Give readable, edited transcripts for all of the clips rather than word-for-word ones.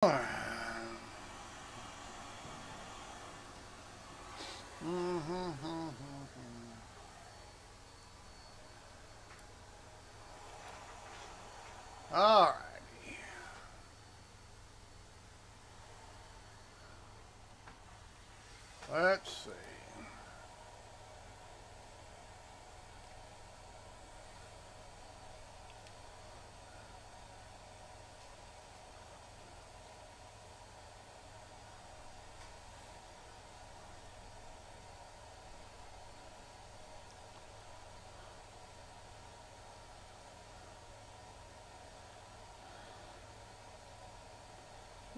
Alrighty. Let's see.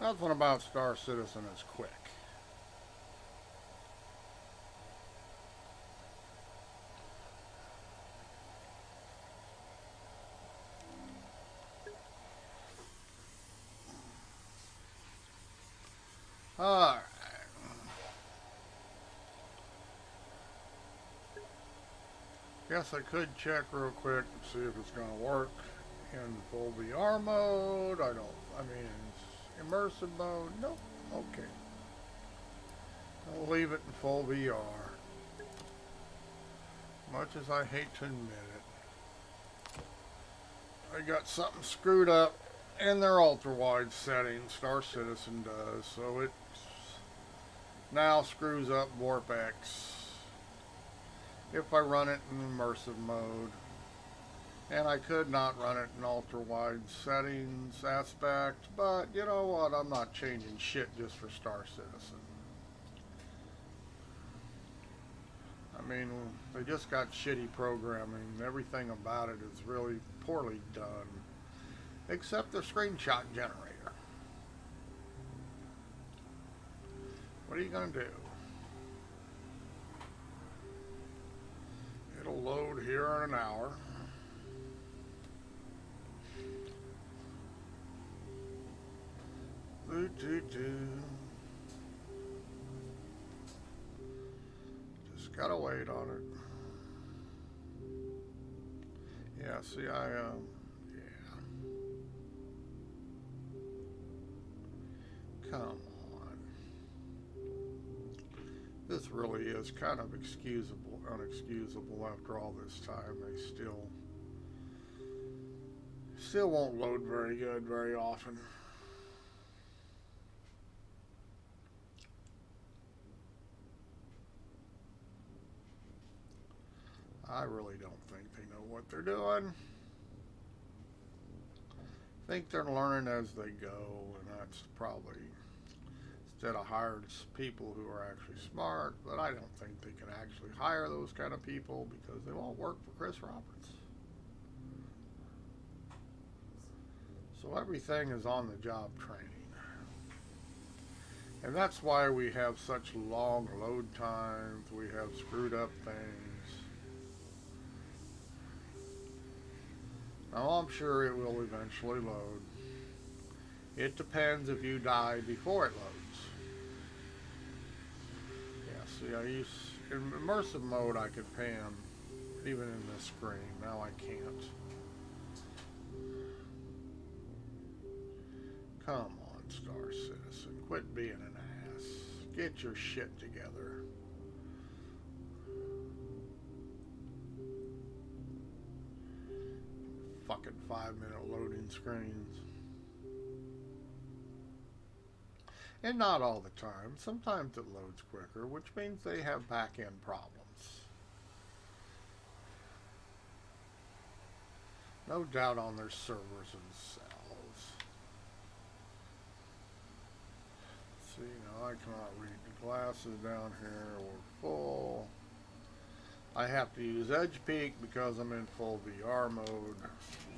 Nothing about Star Citizen is quick. Alright. Guess I could check real quick and see if it's going to work in full VR mode. I mean, immersive mode. Nope. Okay. I'll leave it in full VR. Much as I hate to admit it. I got something screwed up in their ultra wide settings. Star Citizen does. So it now screws up Warp X if I run it in immersive mode. And I could not run it in ultra wide settings aspect, but you know what? I'm not changing shit just for Star Citizen. I mean, they just got shitty programming. Everything about it is really poorly done, except the screenshot generator. What are you going to do? It'll load here in an hour. Just gotta wait on it. Yeah, see, yeah. Come on. This really is kind of unexcusable after all this time. They still won't load very good very often. I really don't think they know what they're doing. I think they're learning as they go, and that's probably instead of hiring people who are actually smart, but I don't think they can actually hire those kind of people because they won't work for Chris Roberts. So everything is on the job training. And that's why we have such long load times, we have screwed up things. Now I'm sure it will eventually load. It depends if you die before it loads. Yeah, see, in immersive mode I could pan even in this screen. Now I can't. Come on, Star Citizen. Quit being an ass. Get your shit together. Fucking 5-minute loading screens. And not all the time. Sometimes it loads quicker, which means they have back-end problems. No doubt on their servers themselves. See, now I cannot read the glasses down here. We're full. I have to use Edge Peak because I'm in full VR mode,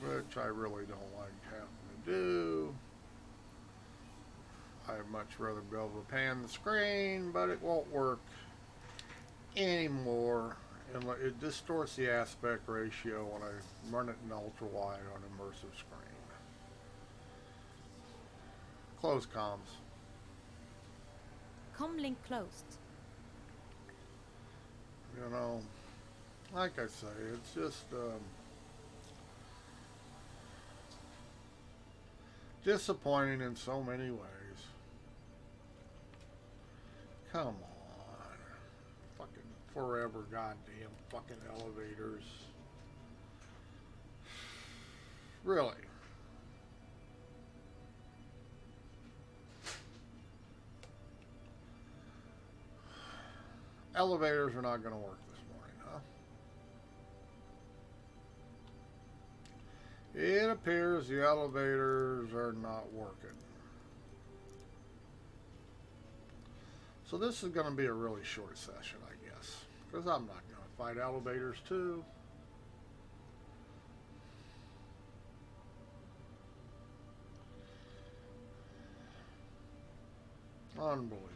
which I really don't like having to do. I'd much rather be able to pan the screen, but it won't work anymore. And it distorts the aspect ratio when I run it in ultra wide on immersive screen. Close comms. Comlink closed. You know, like I say, it's just Disappointing in so many ways. Come on. Fucking forever goddamn fucking elevators. Really? Elevators are not going to work this morning, huh? It appears the elevators are not working. So this is going to be a really short session, I guess. Because I'm not going to fight elevators too. Unbelievable.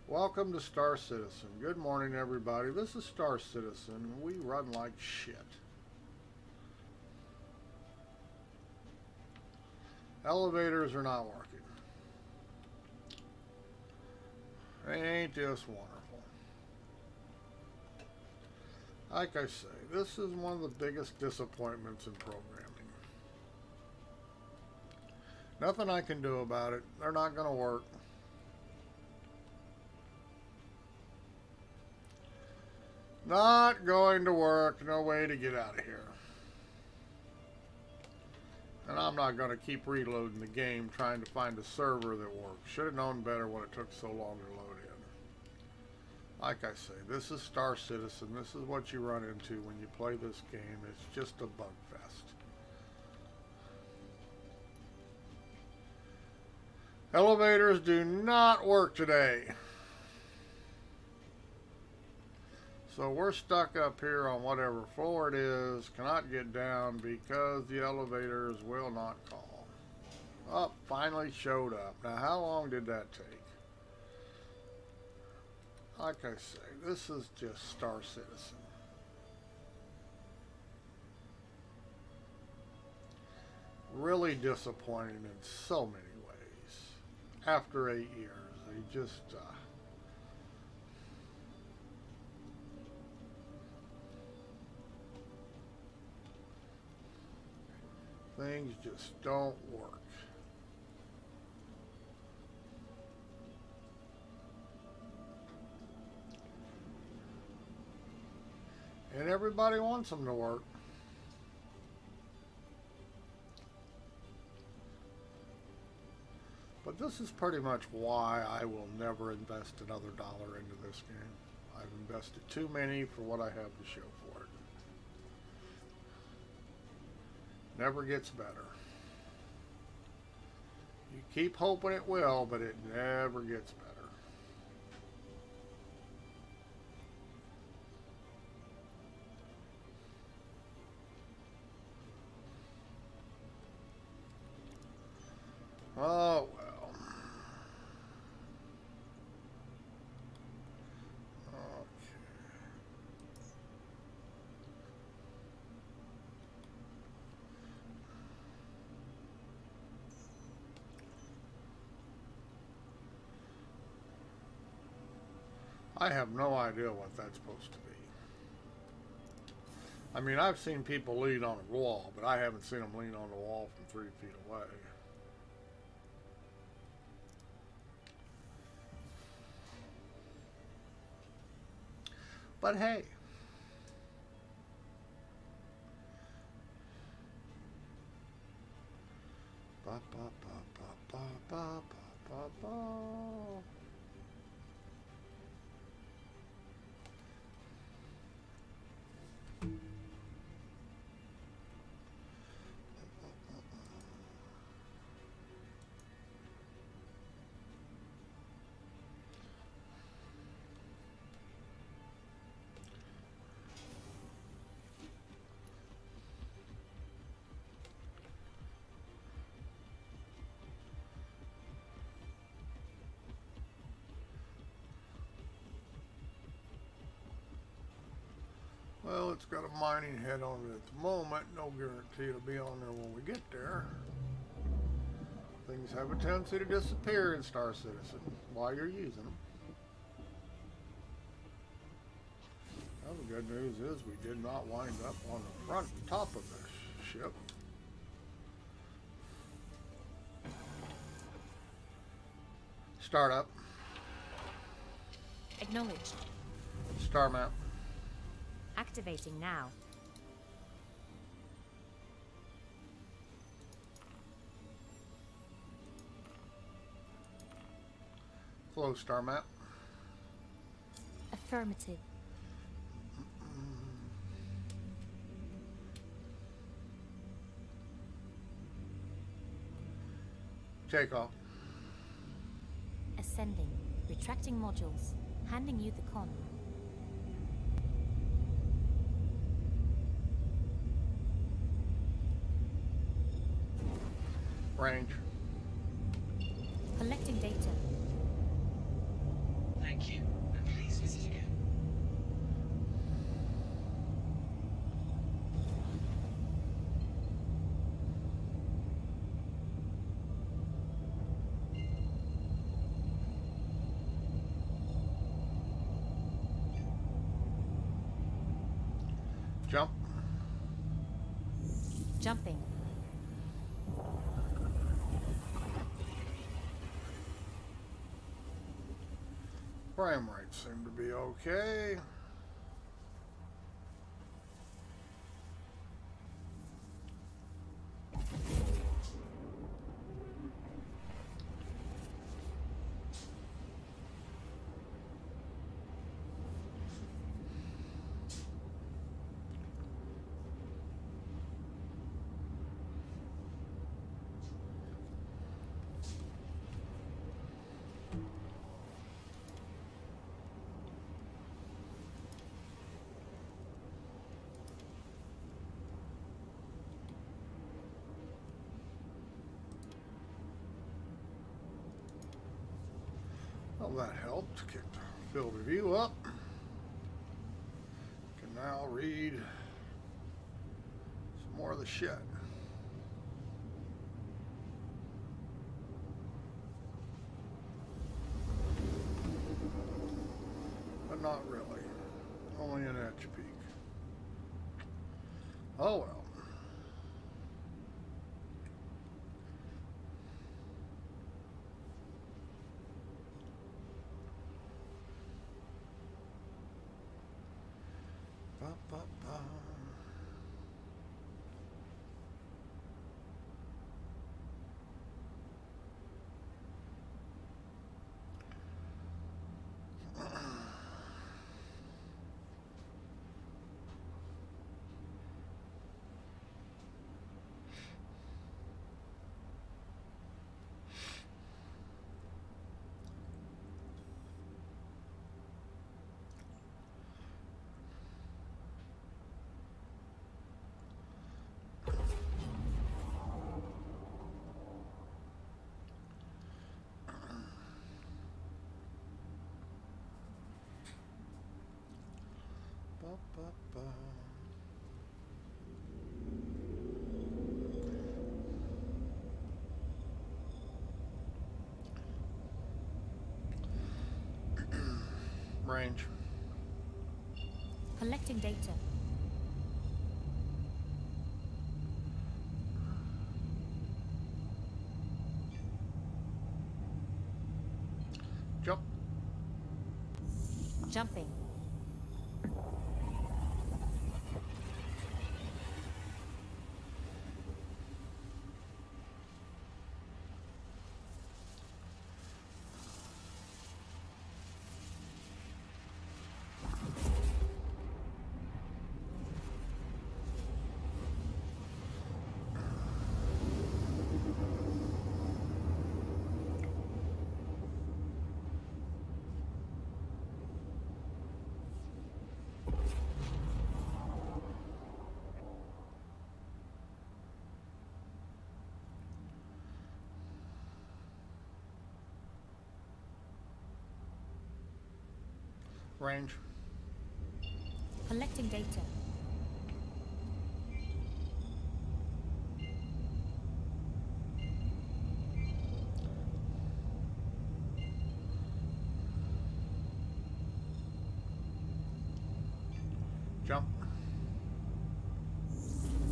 Welcome to Star Citizen. Good morning, everybody. This is Star Citizen. We run like shit. Elevators are not working. Ain't this wonderful? Like I say, this is one of the biggest disappointments in programming. Nothing I can do about it. They're not going to work. Not going to work. No way to get out of here. And I'm not going to keep reloading the game trying to find a server that works. Should have known better when it took so long to load in. Like I say, this is Star Citizen. This is what you run into when you play this game. It's just a bug fest. Elevators do not work today. So we're stuck up here on whatever floor it is, cannot get down because the elevators will not call. Oh, finally showed up. Now how long did that take? Like I say, this is just Star Citizen. Really disappointing in so many ways. After 8 years, they just... things just don't work. And everybody wants them to work. But this is pretty much why I will never invest another dollar into this game. I've invested too many for what I have to show for it. Never gets better. You keep hoping it will, but it never gets better. Oh, well. I have no idea what that's supposed to be. I mean, I've seen people lean on a wall, but I haven't seen them lean on the wall from 3 feet away. But hey. Ba, ba, ba, ba, ba, ba, ba, ba. Well, it's got a mining head on it at the moment. No guarantee it'll be on there when we get there. Things have a tendency to disappear in Star Citizen while you're using them. Well, the good news is we did not wind up on the front top of the ship. Startup. Acknowledged. Star map. Activating now. Close star map. Affirmative. Takeoff. Ascending. Retracting modules. Handing you the con. Range. Collecting data. Thank you, and please visit again. Jump. Jumping. Frame rates seem to be okay. Well, that helped. Kicked the field of view up. Can now read some more of the shit. But not really. Only an edge peak. Oh well. Ba, ba, ba. Ba, ba, ba. Range. Collecting data. Jump. Jumping. Range. Collecting data. Jump.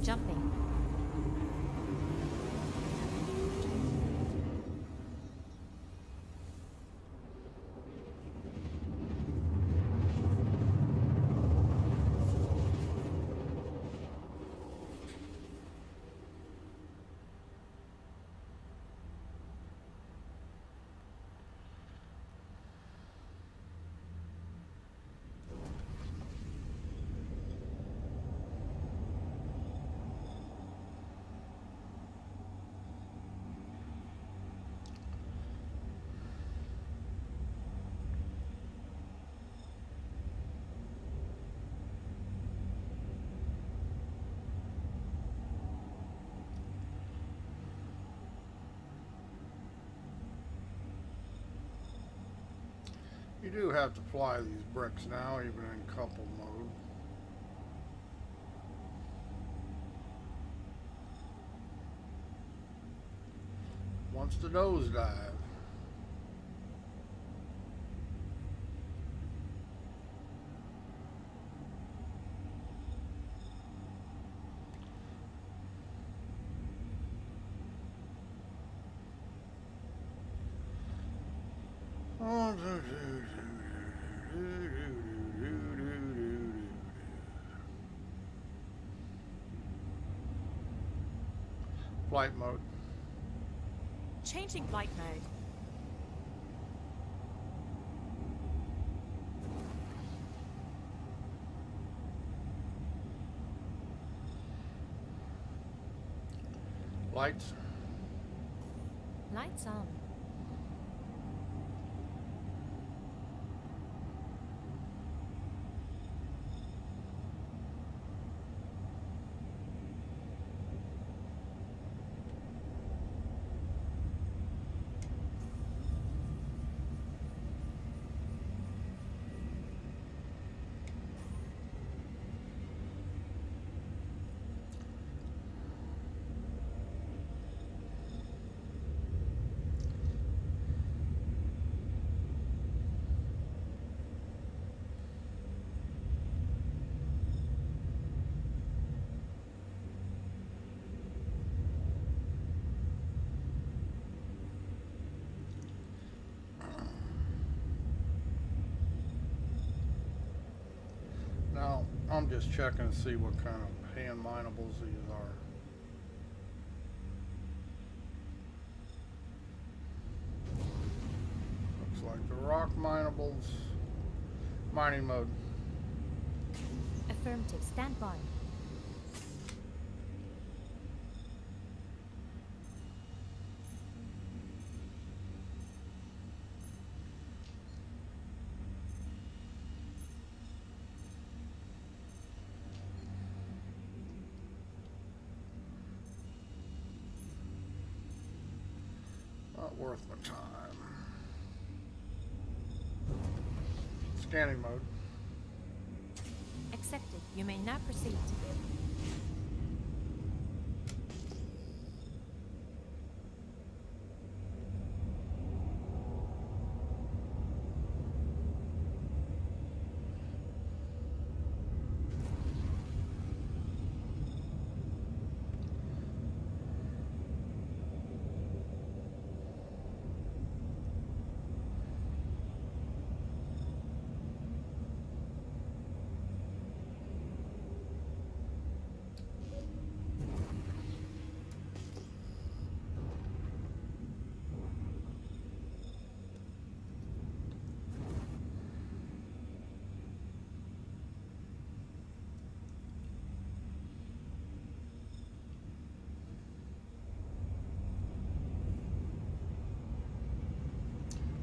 Jumping. You do have to fly these bricks now, even in couple mode. Wants to nosedive. Flight mode. Changing flight mode. Lights. Lights on. Now, I'm just checking to see what kind of hand minables these are. Looks like the rock minables. Mining mode. Affirmative, stand by. Not worth my time. Scanning mode. Accepted. You may now proceed.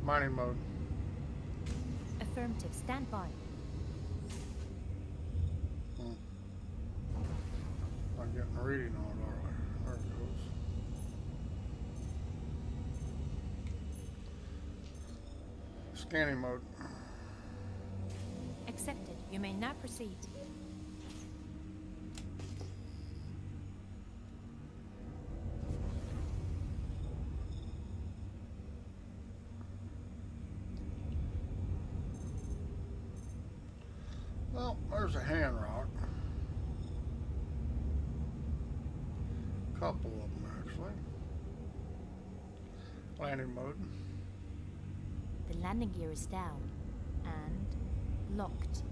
Mining mode. Affirmative, stand by. I'm getting a reading on it, all right. There it goes. Scanning mode. Accepted. You may now proceed. Well, there's a hand rock. Couple of them, actually. Landing mode. The landing gear is down and locked.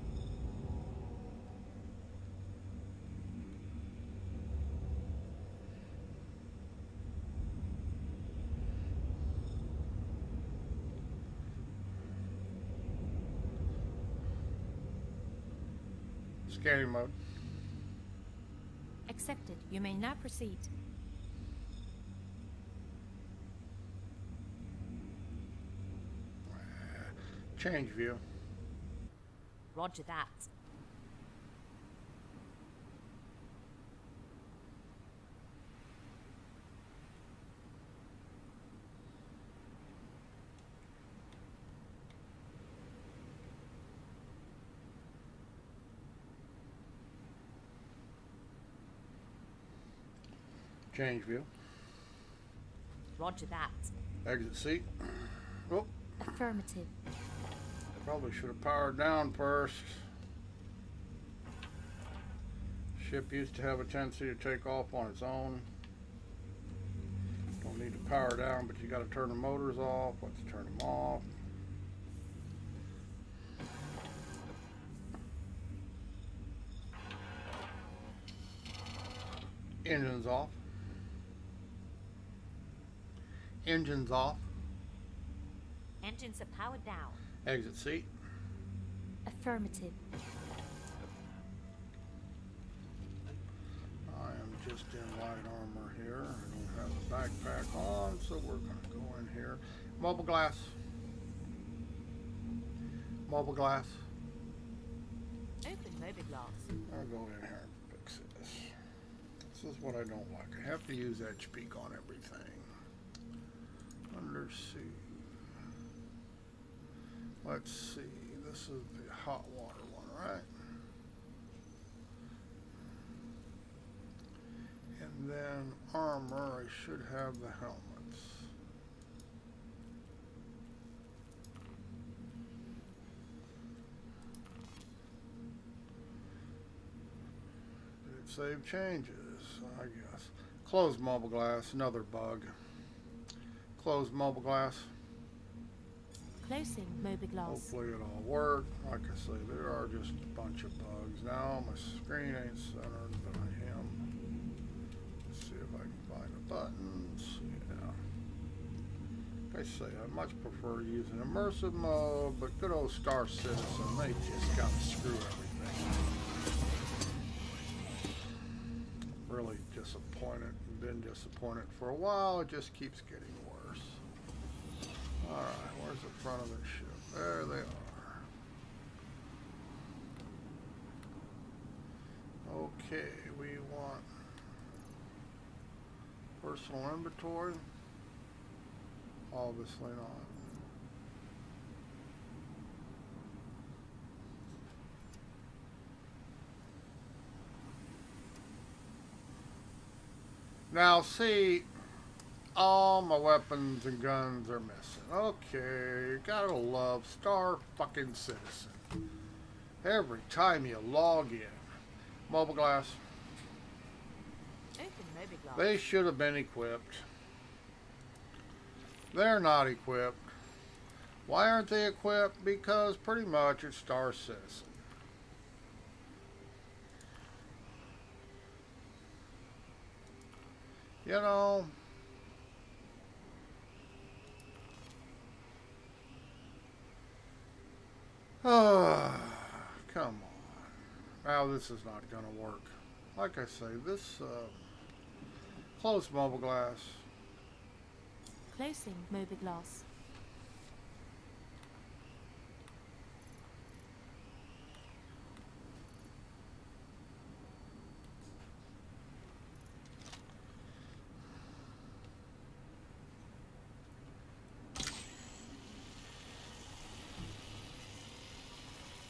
Scanning mode. Accepted. You may now proceed. Change view. Roger that. Change view. Roger that. Exit seat. Oh, Affirmative. probably should have powered down first. Ship used to have a tendency to take off on its own. Don't need to power down, but you got to turn the motors off. Let's turn them off. Engines off. Engines off. Engines are powered down. Exit seat. Affirmative. I am just in light armor here. I don't have the backpack on, so we're going to go in here. Mobile glass. Mobile glass. Open mobiglass. I'll go in here and fix this. This is what I don't like. I have to use HP on everything. Undersea. Let's see. This is the hot water one, right? And then armor, I should have the helmets. Did it save changes? I guess. Close mobile glass, another bug. Close mobile glass. Closing mobiglass. Hopefully it all worked. Like I say, there are just a bunch of bugs. Now my screen ain't centered, but I am. Let's see if I can find the buttons. Yeah. Like I say, I much prefer using immersive mode, but good old Star Citizen, they just gotta screw everything. Really disappointed. Been disappointed for a while. It just keeps getting worse. Alright, where's the front of the ship? There they are. Okay, we want personal inventory. Obviously not. Now see, all my weapons and guns are missing. Okay, you gotta love Star fucking Citizen. Every time you log in. Mobile glass. Open mobiglass. They should have been equipped. They're not equipped. Why aren't they equipped? Because pretty much it's Star Citizen. You know, come on. Now this is not going to work. Like I say, this close mobile glass. Closing mobiglass.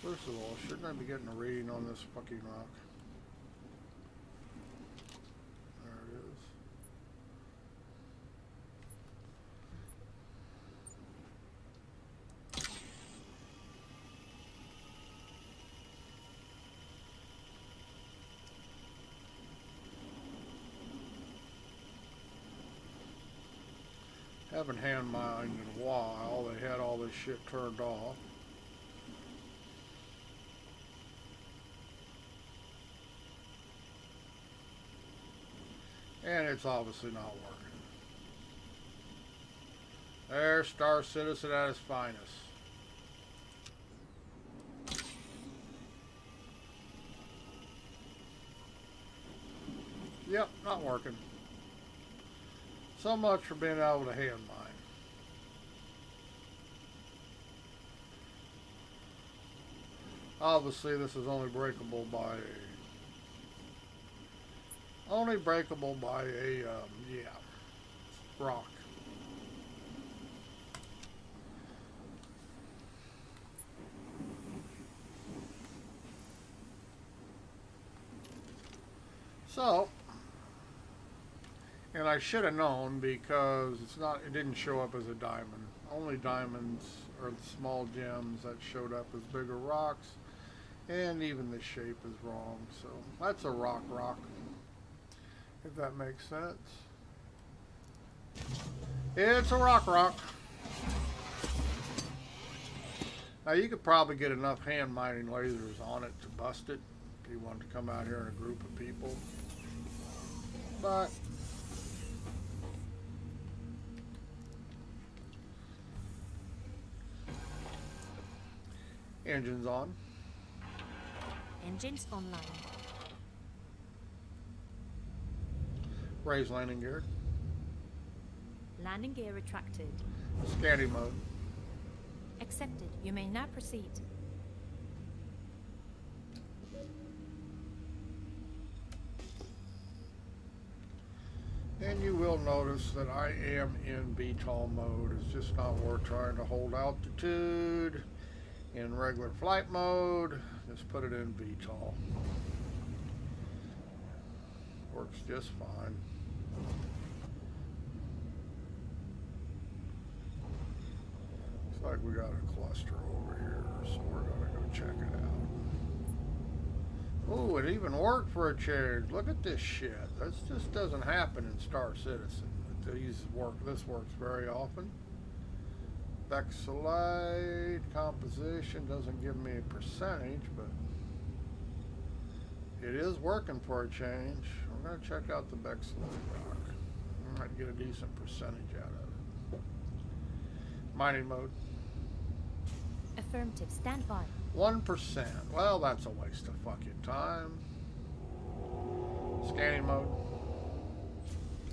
First of all, shouldn't I be getting a reading on this fucking rock? There it is. Haven't hand mined in a while. They had all this shit turned off. And it's obviously not working. There's Star Citizen at its finest. Yep, not working. So much for being able to hand mine. Obviously, this is only breakable by a rock. So And I should have known because it didn't show up as a diamond. Only diamonds are the small gems that showed up as bigger rocks. And even the shape is wrong. So that's a rock, if that makes sense. It's a rock. Now you could probably get enough hand mining lasers on it to bust it if you wanted to come out here in a group of people. But engines on. Engines online. Raise landing gear. Landing gear retracted. Scanning mode. Accepted. You may now proceed. And you will notice that I am in VTOL mode. It's just not worth trying to hold altitude. In regular flight mode, just put it in VTOL. Works just fine. Looks like we got a cluster over here, so we're gonna go check it out. Oh, it even worked for a change. Look at this shit. This just doesn't happen in Star Citizen. This works very often. Bexolite composition doesn't give me a percentage, but it is working for a change. We're going to check out the Bexolite rock. I might get a decent percentage out of it. Mining mode. Affirmative. Stand by. 1%. Well, that's a waste of fucking time. Scanning mode.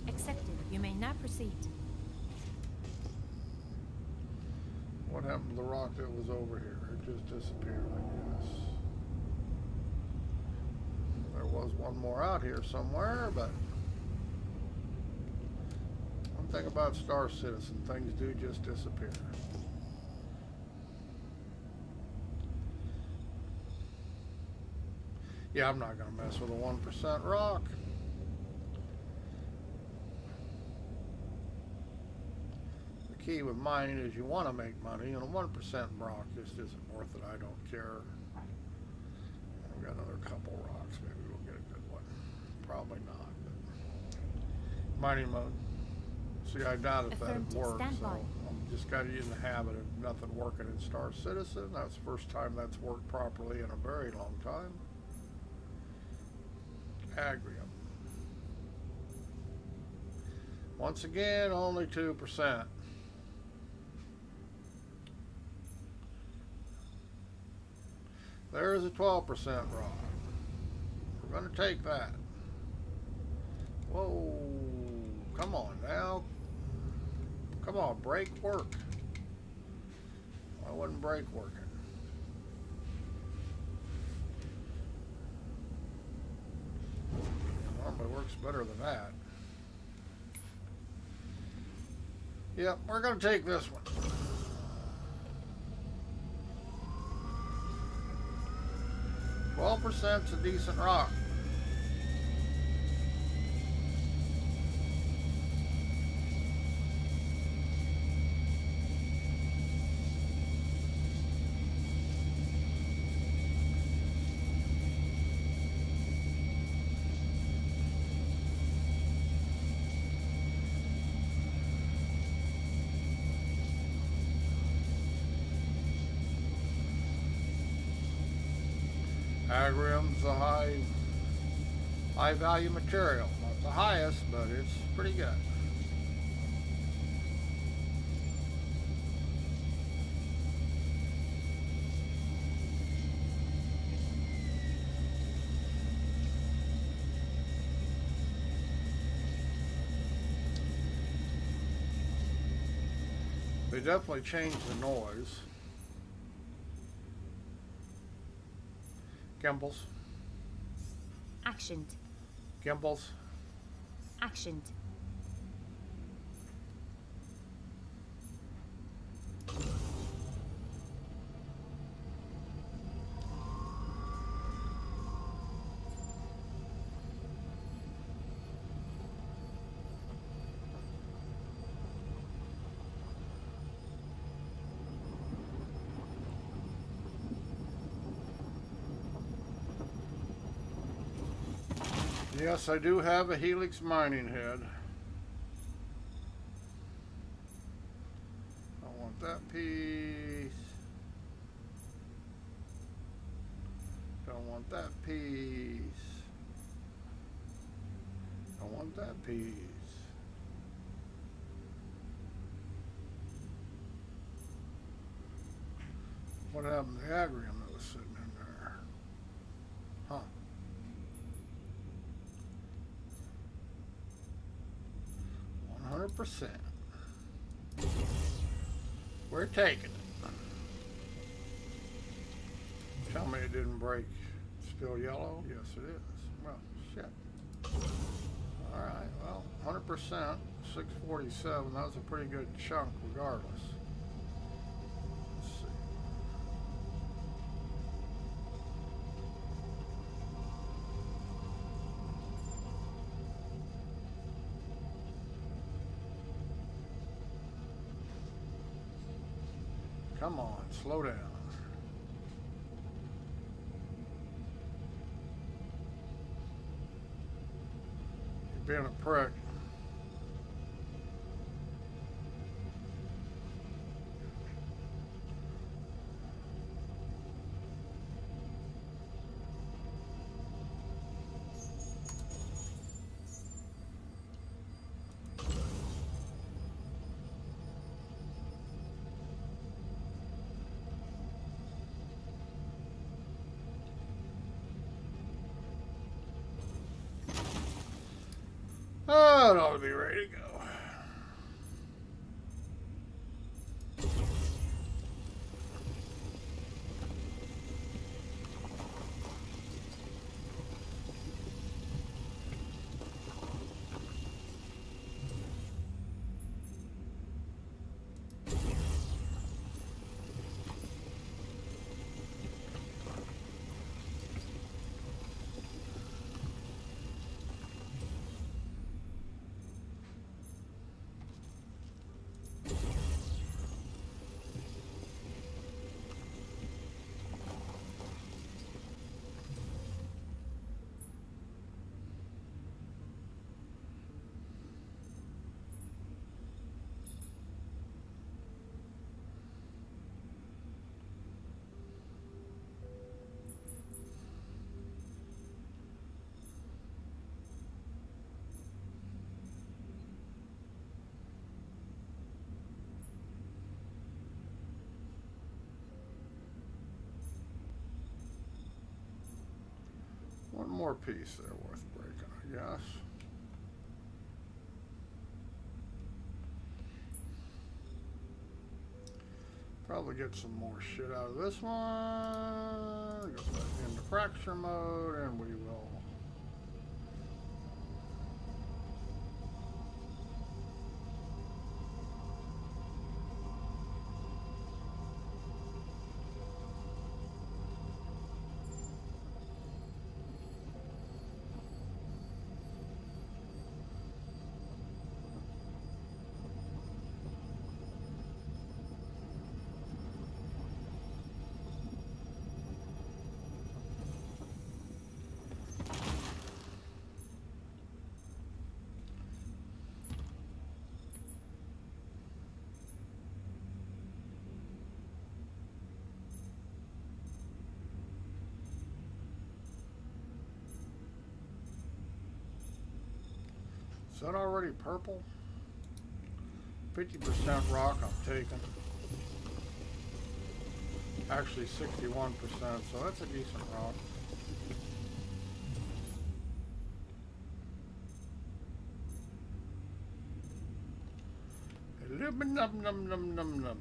Accepted. You may now proceed. What happened to the rock that was over here? It just disappeared, I guess. There was one more out here somewhere, but one thing about Star Citizen, things do just disappear. Yeah, I'm not going to mess with a 1% rock. The key with mining is you want to make money, and a 1% rock just isn't worth it. I don't care. I've got another couple rocks. Maybe we'll get a good one. Probably not. But mining mode. See, I doubt if that would work. So I'm just got in the habit of nothing working in Star Citizen. That's the first time that's worked properly in a very long time. Agrium. Once again, only 2%. There's a 12% rock. We're going to take that. Whoa. Come on now. Come on, brake work. Why wasn't brake working? Normally works better than that. Yep, we're going to take this one. %'s a decent rock. Agrium's a high value material. Not the highest, but it's pretty good. They definitely changed the noise. Gimbals. Actioned. Gimbals. Actioned. Yes, I do have a Helix mining head. I want that piece. Don't want that piece. Don't want that piece. What happened to the agrium that was sitting in there? Huh. %. We're taking it. Tell me it didn't break. Still yellow? Yes, it is. Well, shit. Alright, well, 100%, 647. That was a pretty good chunk regardless. Let's see. Come on, slow down. You're being a prick. Oh, it ought to be ready to go. One more piece there worth breaking, I guess. Probably get some more shit out of this one. Go back into fracture mode, and we will. Is that already purple? 50% rock I'm taking. Actually 61%, so that's a decent rock. Num num num num num.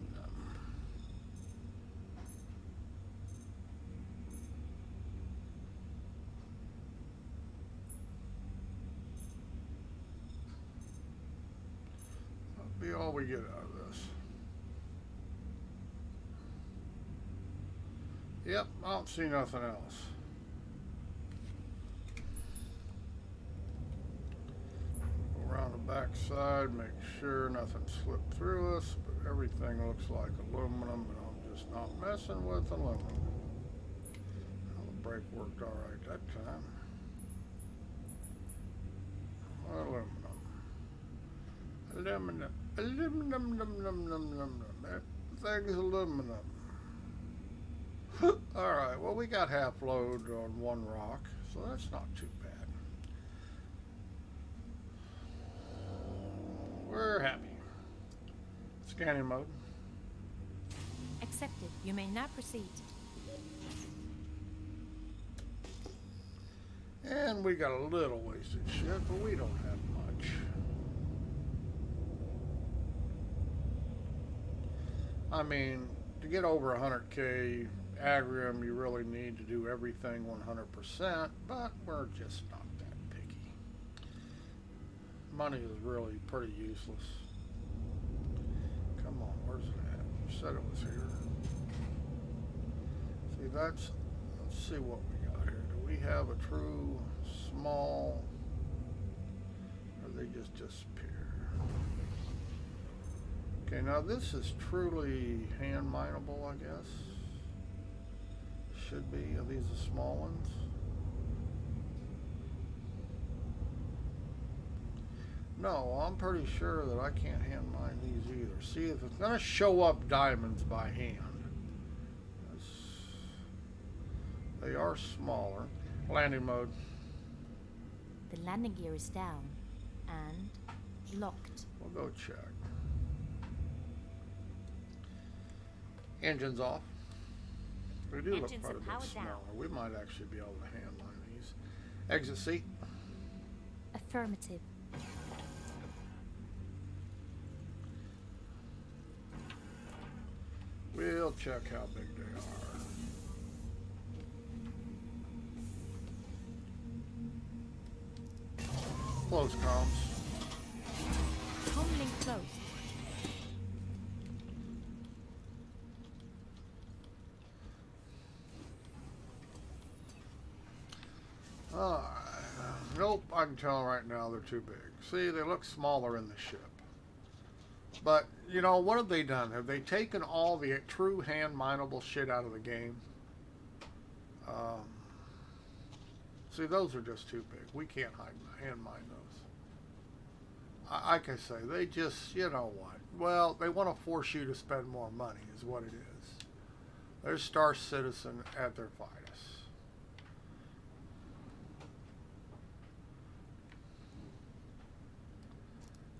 Be all we get out of this. Yep, I don't see nothing else. Go around the back side, make sure nothing slipped through us, but everything looks like aluminum, and I'm just not messing with aluminum. Well, the brake worked all right that time. Aluminum. Aluminum. Aluminum. Aluminum. That thing's aluminum. Alright, well, we got half load on one rock, so that's not too bad. We're happy. Scanning mode. Accepted. You may now proceed. And we got a little wasted shit, but we don't have much. I mean, to get over 100k agrium, you really need to do everything 100%, but we're just not that picky. Money is really pretty useless. Come on, where's it at? You said it was here. See, let's see what we got here. Do we have a true small, or they just disappear? Okay, now this is truly hand mineable, I guess. Should be. Are these the small ones? No, I'm pretty sure that I can't hand mine these either. See, if it's going to show up diamonds by hand, they are smaller. Landing mode. The landing gear is down and locked. We'll go check. Engines off. They do look Engines quite a are bit powered smaller. down. We might actually be able to hand line these. Exit seat. Affirmative. We'll check how big they are. Close comms. Home link closed. Nope, I can tell right now they're too big. See, they look smaller in the ship. But, you know, what have they done? Have they taken all the true hand mineable shit out of the game? See, those are just too big. We can't hand mine those. Like I say, they just, you know what? Well, they want to force you to spend more money is what it is. They're Star Citizen at their finest.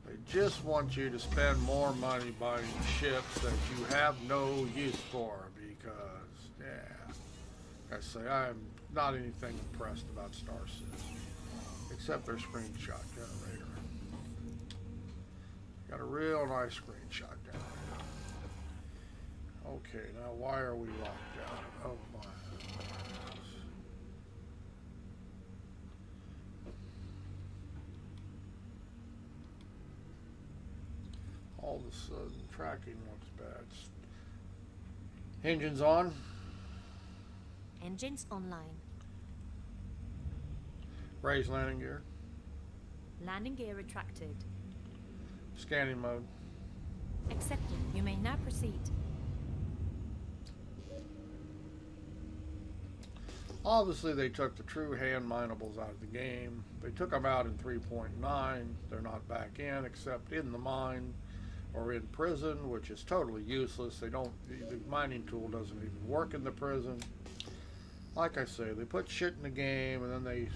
They just want you to spend more money buying ships that you have no use for because, yeah, like I say, I'm not anything impressed about Star Citizen, except their screenshot generator. Got a real nice screenshot generator. Okay, now why are we locked out of my... All of a sudden, tracking looks bad. Engines on. Engines online. Raise landing gear. Landing gear retracted. Scanning mode. Accepted. You may now proceed. Obviously, they took the true hand minables out of the game. They took them out in 3.9. They're not back in, except in the mine or in prison, which is totally useless. They don't. The mining tool doesn't even work in the prison. Like I say, they put shit in the game, and then they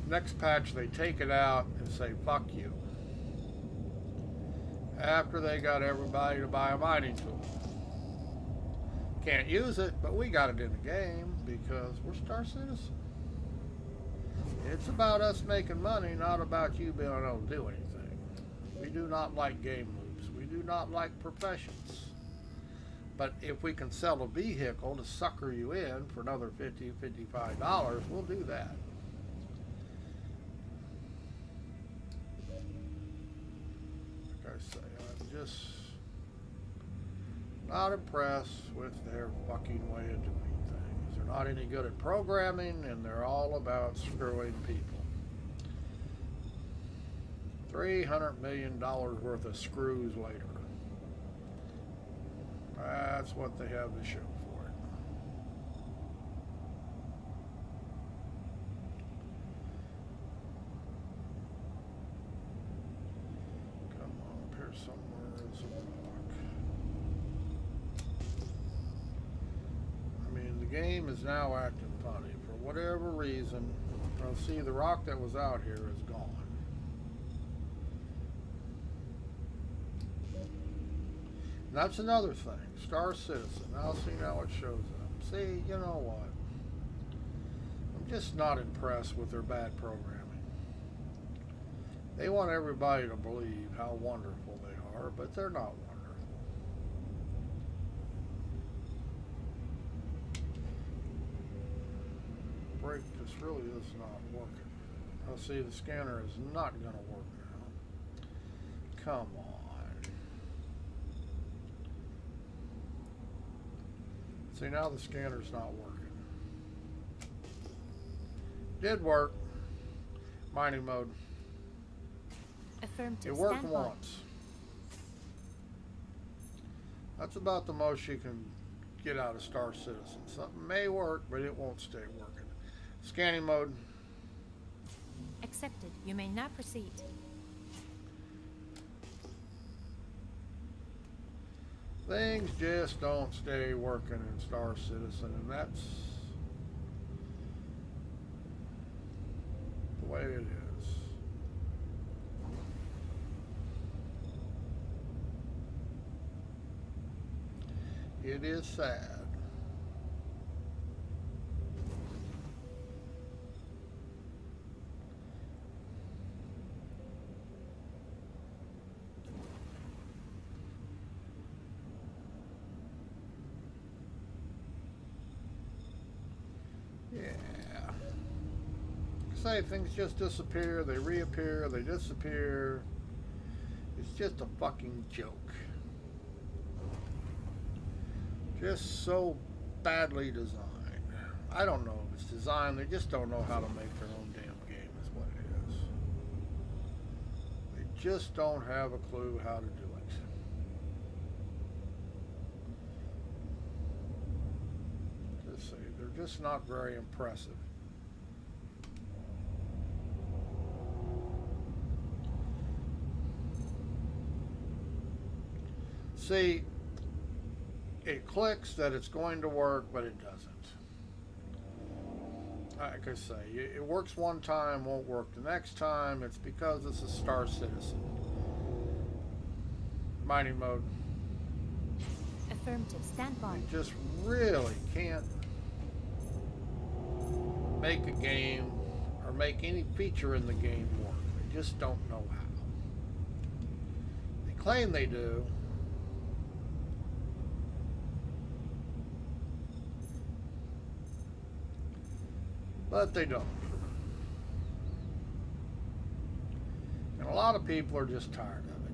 next patch they take it out and say fuck you. After they got everybody to buy a mining tool. Can't use it, but we got it in the game because we're Star Citizen. It's about us making money, not about you being able to do anything. We do not like game loops. We do not like professions. But if we can sell a vehicle to sucker you in for another $50, $55, we'll do that. Like I say, I'm just not impressed with their fucking way of doing things. They're not any good at programming, and they're all about screwing people. $300 million worth of screws later. That's what they have to show for it. game is now acting funny. For whatever reason, well, see, the rock that was out here is gone. And that's another thing. Star Citizen. Now see, now it shows up. See, you know what? I'm just not impressed with their bad programming. They want everybody to believe how wonderful they are, but they're not wonderful. Brake just really is not working. I'll see the scanner is not going to work now. Come on. See, now the scanner's not working. Did work. Mining mode. Affirmative. It worked Stand by. once. That's about the most you can get out of Star Citizen. Something may work, but it won't stay working. Scanning mode. Accepted. You may now proceed. Things just don't stay working in Star Citizen, and that's the way it is. It is sad. Yeah. Say things just disappear, they reappear, they disappear. It's just a fucking joke. Just so badly designed. I don't know if it's designed, they just don't know how to make their own damn game is what it is. They just don't have a clue how to do it. Just say they're just not very impressive. See, it clicks that it's going to work, but it doesn't. Like I say, it works one time, won't work the next time. It's because it's a Star Citizen. Mining mode. Affirmative. Stand by. You just really can't make a game or make any feature in the game work. They just don't know how. They claim they do. But they don't. And a lot of people are just tired of it.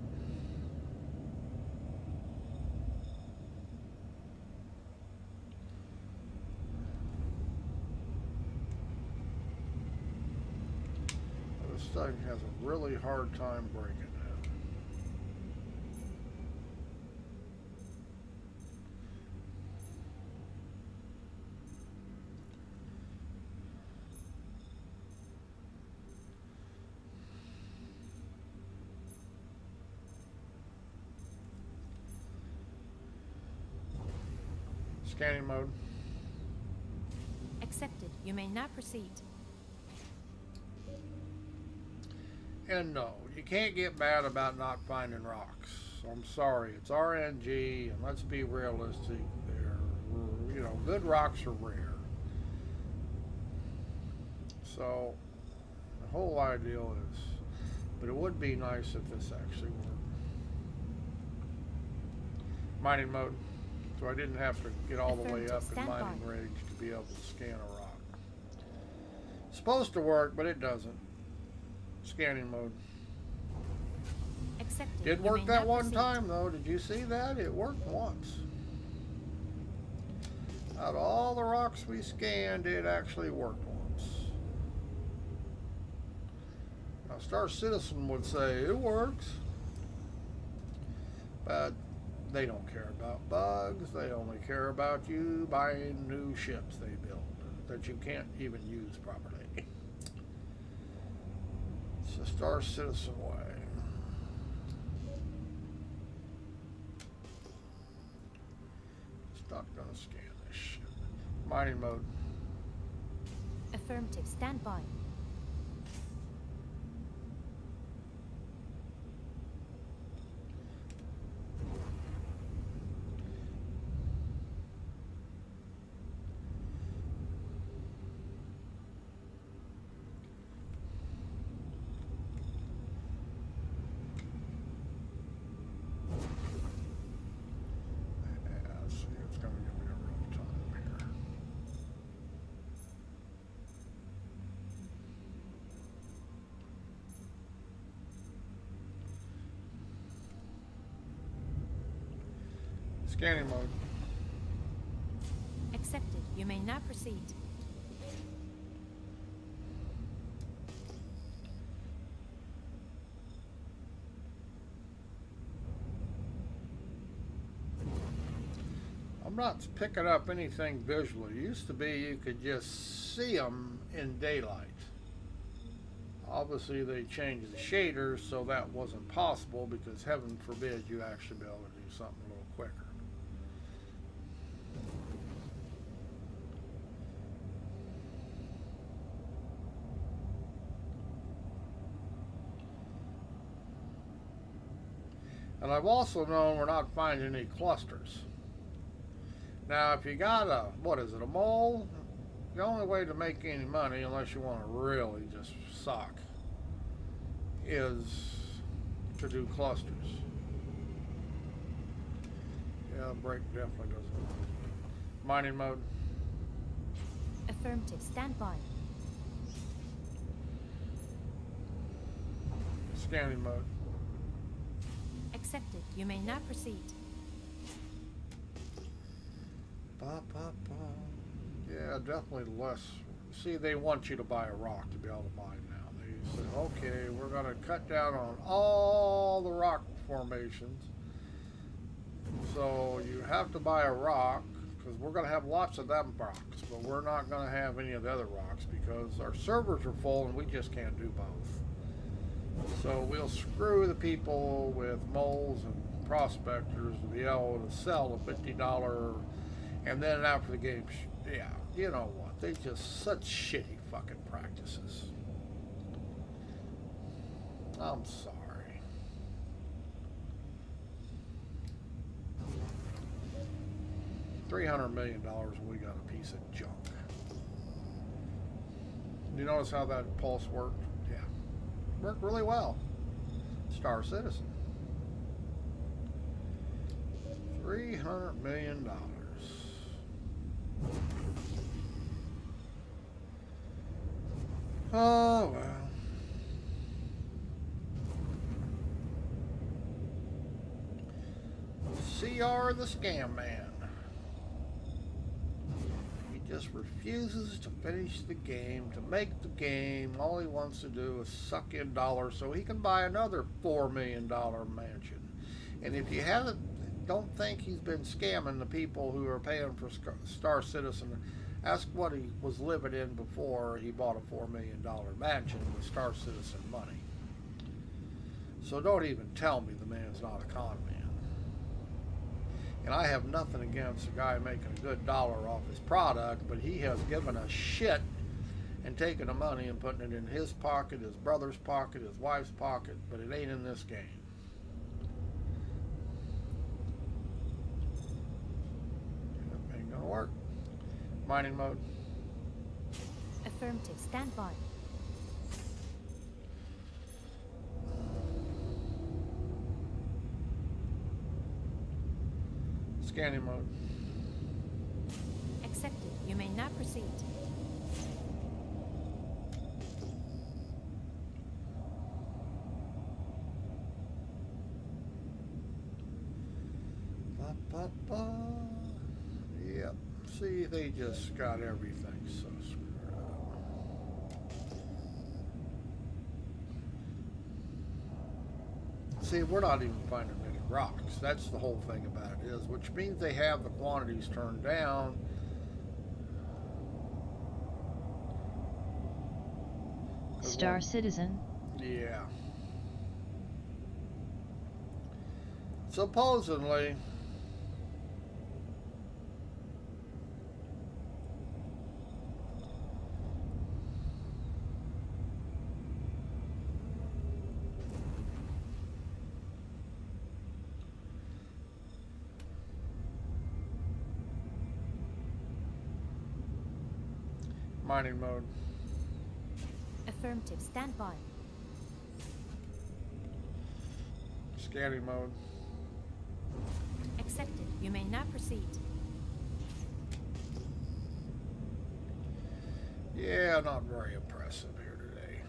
This thing has a really hard time breaking now. Scanning mode. Accepted. You may now proceed. And no, you can't get mad about not finding rocks. I'm sorry, it's RNG, and let's be realistic. They're, you know, good rocks are rare. So the whole ideal is, but it would be nice if this actually worked. Mining mode. So I didn't have to get all the way up in mining range to be able to scan a rock. It's supposed to work, but it doesn't. Scanning mode. Accepted. Did You work may that now one proceed. time though. Did you see that? It worked once. Out of all the rocks we scanned, it actually worked once. Now Star Citizen would say it works, but they don't care about bugs. They only care about you buying new ships they build that you can't even use properly. It's the Star Citizen way. It's not gonna scan this shit. Mining mode. Affirmative. Stand by. Yeah, let's see, it's gonna give me a rough time here. Scanning mode. Accepted. You may now proceed. I'm not picking up anything visually. It used to be you could just see them in daylight. Obviously they changed the shaders so that wasn't possible, because heaven forbid you actually be able to do something a little quicker. And I've also known we're not finding any clusters. Now, if you got a, what is it, a mole? The only way to make any money, unless you want to really just suck, is to do clusters. Yeah, break definitely doesn't work. Mining mode. Affirmative. Stand by. Scanning mode. Accepted. You may now proceed. Ba, ba, ba. Yeah, definitely less. See, they want you to buy a rock to be able to mine now. They say, okay, we're going to cut down on all the rock formations. So you have to buy a rock, because we're going to have lots of them rocks, but we're not going to have any of the other rocks because our servers are full and we just can't do both. So we'll screw the people with moles and prospectors to be able to sell a $50, and then after the game, yeah, you know what? They just such shitty fucking practices. I'm sorry. $300 million and we got a piece of junk. You notice how that pulse worked? Yeah. Worked really well. Star Citizen. $300 million. Oh, well. CR the Scam Man. He just refuses to finish the game, to make the game. All he wants to do is suck in dollars so he can buy another $4 million mansion. And if you don't think he's been scamming the people who are paying for Star Citizen, ask what he was living in before he bought a $4 million mansion with Star Citizen money. So don't even tell me the man's not a con man. And I have nothing against a guy making a good dollar off his product, but he has given a shit and taken the money and putting it in his pocket, his brother's pocket, his wife's pocket, but it ain't in this game. Ain't gonna work. Mining mode. Affirmative. Stand by. Scanning mode. Accepted. You may now proceed. Ba, ba, ba. Yep. See, they just got everything so screwed up. See, we're not even finding many rocks. That's the whole thing about it is, which means they have the quantities turned down. Star Citizen. Yeah. Supposedly, Mining mode. Affirmative. Stand by. Scanning mode. Accepted. You may now proceed. Yeah, not very impressive here today.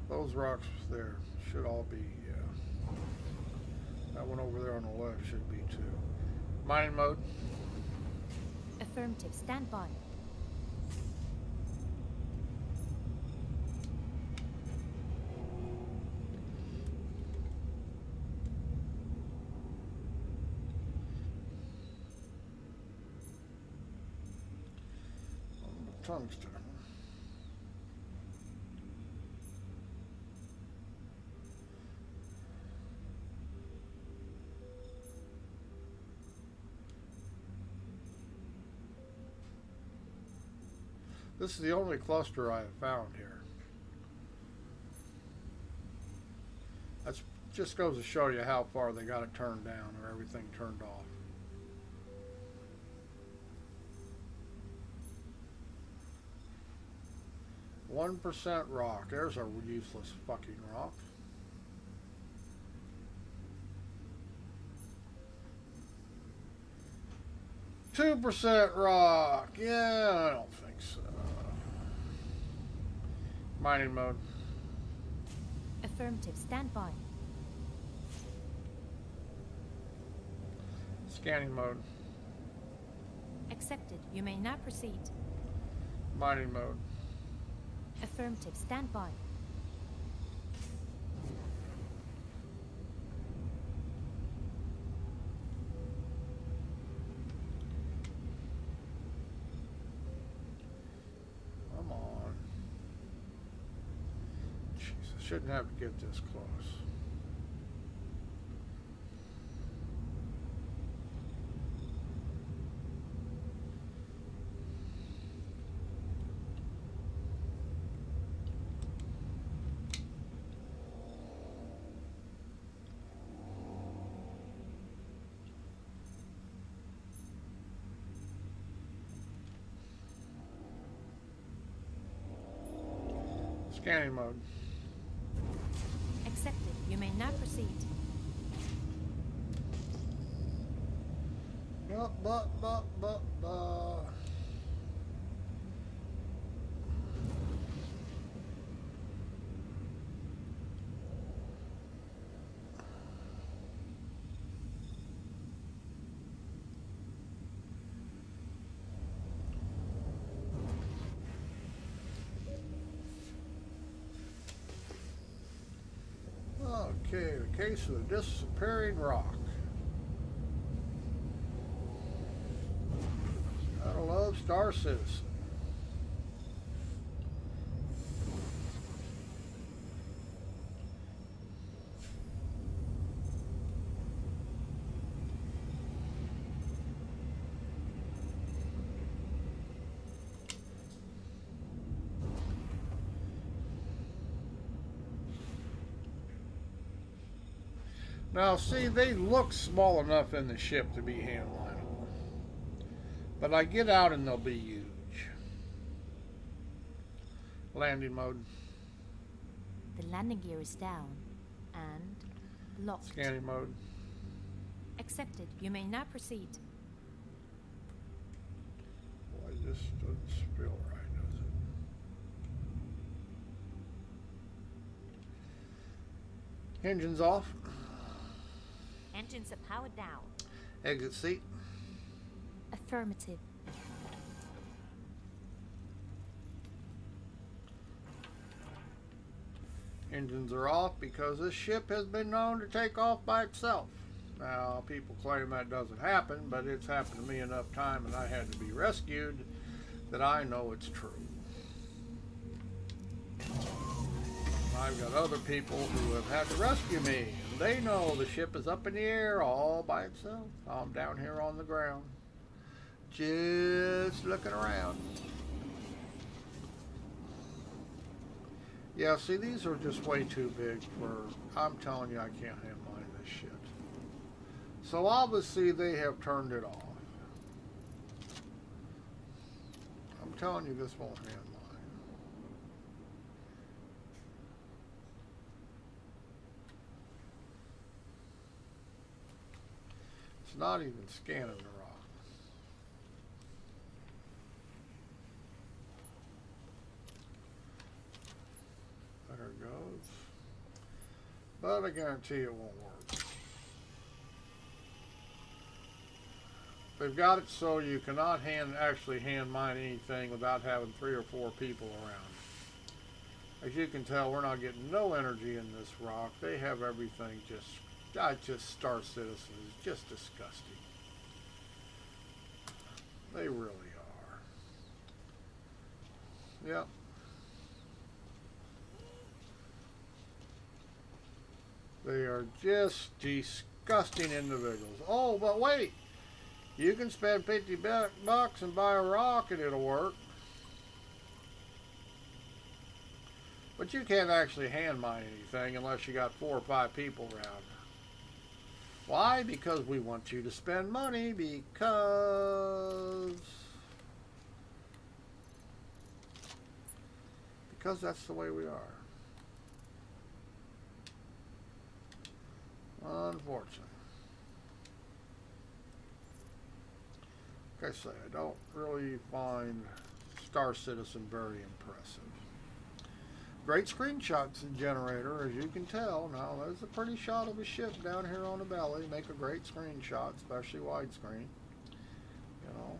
Those rocks there should all be, that one over there on the left should be too. Mining mode. Affirmative. Stand by. Tungsten. This is the only cluster I have found here. That just goes to show you how far they got it turned down or everything turned off. %1 rock. There's a useless fucking rock. %2 rock. Yeah, I don't think so. Mining mode. Affirmative. Stand by. Scanning mode. Accepted. You may now proceed. Mining mode. Affirmative. Stand by. Come on. Jesus, shouldn't have to get this close. Scanning mode. Accepted. You may now proceed. But. Okay, the case of the disappearing rock. Gotta love Star Citizen. Now, see, they look small enough in the ship to be handlineable. But I get out and they'll be huge. Landing mode. The landing gear is down and locked. Scanning mode. Accepted. You may now proceed. Boy, this doesn't feel right, does it? Engines off. Engines are powered down. Exit seat. Affirmative. Engines are off because this ship has been known to take off by itself. Now, people claim that doesn't happen, but it's happened to me enough time and I had to be rescued that I know it's true. I've got other people who have had to rescue me, and they know the ship is up in the air all by itself. I'm down here on the ground, just looking around. Yeah, see, these are just way too big for, I'm telling you, I can't handle this shit. So obviously they have turned it off. I'm telling you, this won't hand mine. It's not even scanning the rock. There it goes. But I guarantee it won't work. They've got it so you cannot actually hand mine anything without having 3 or 4 people around. As you can tell, we're not getting no energy in this rock. They have everything just Star Citizen is just disgusting. They really are. Yep. They are just disgusting individuals. Oh, but wait! You can spend 50 bucks and buy a rock and it'll work. But you can't actually hand mine anything unless you got 4 or 5 people around. Why? Because we want you to spend money because that's the way we are. Unfortunately. Like I say, I don't really find Star Citizen very impressive. Great screenshots in generator, as you can tell. Now, there's a pretty shot of a ship down here on the belly. Make a great screenshot, especially widescreen. You know,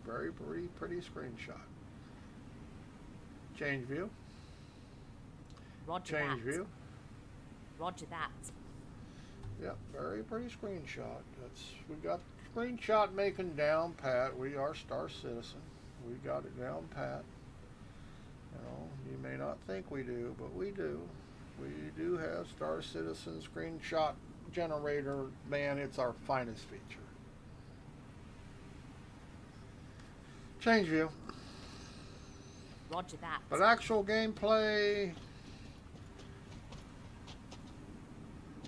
very pretty screenshot. Change view. Roger Change that. view. Roger that. Yep, very pretty screenshot. We got screenshot making down pat. We are Star Citizen. We got it down pat. You know, you may not think we do, but we do. We do have Star Citizen screenshot generator. Man, it's our finest feature. Change view. Roger that. But actual gameplay,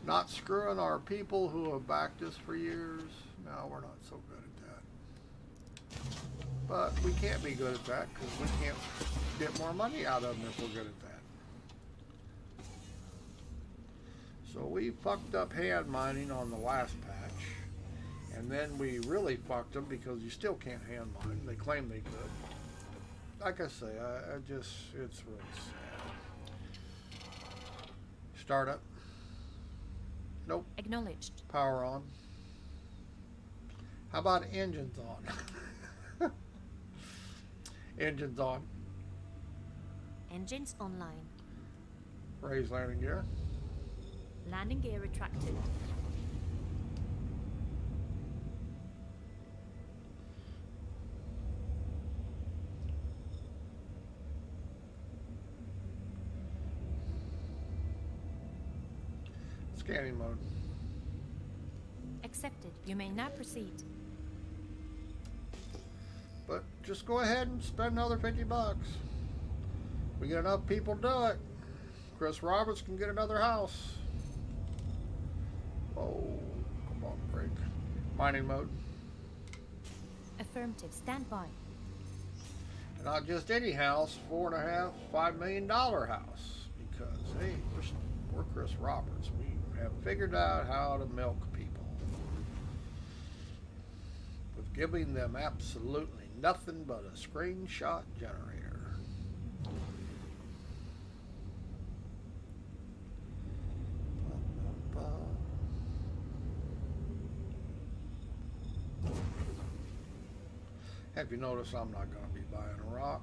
not screwing our people who have backed us for years. No, we're not so good at that. But we can't be good at that because we can't get more money out of them if we're good at that. So we fucked up hand mining on the last patch. And then we really fucked them because you still can't hand mine. They claim they could. Like I say, it's really sad. Startup. Nope. Acknowledged. Power on. How about engines on? Engines on. Engines online. Raise landing gear. Landing gear retracted. Scanning mode. Accepted. You may now proceed. But just go ahead and spend another 50 bucks. We get enough people to do it. Chris Roberts can get another house. Oh, come on, break. Mining mode. Affirmative. Stand by. And not just any house, $4.5, $5 million house. Because, hey, we're Chris Roberts. We have figured out how to milk people. With giving them absolutely nothing but a screenshot generator. Have you noticed I'm not going to be buying a rock?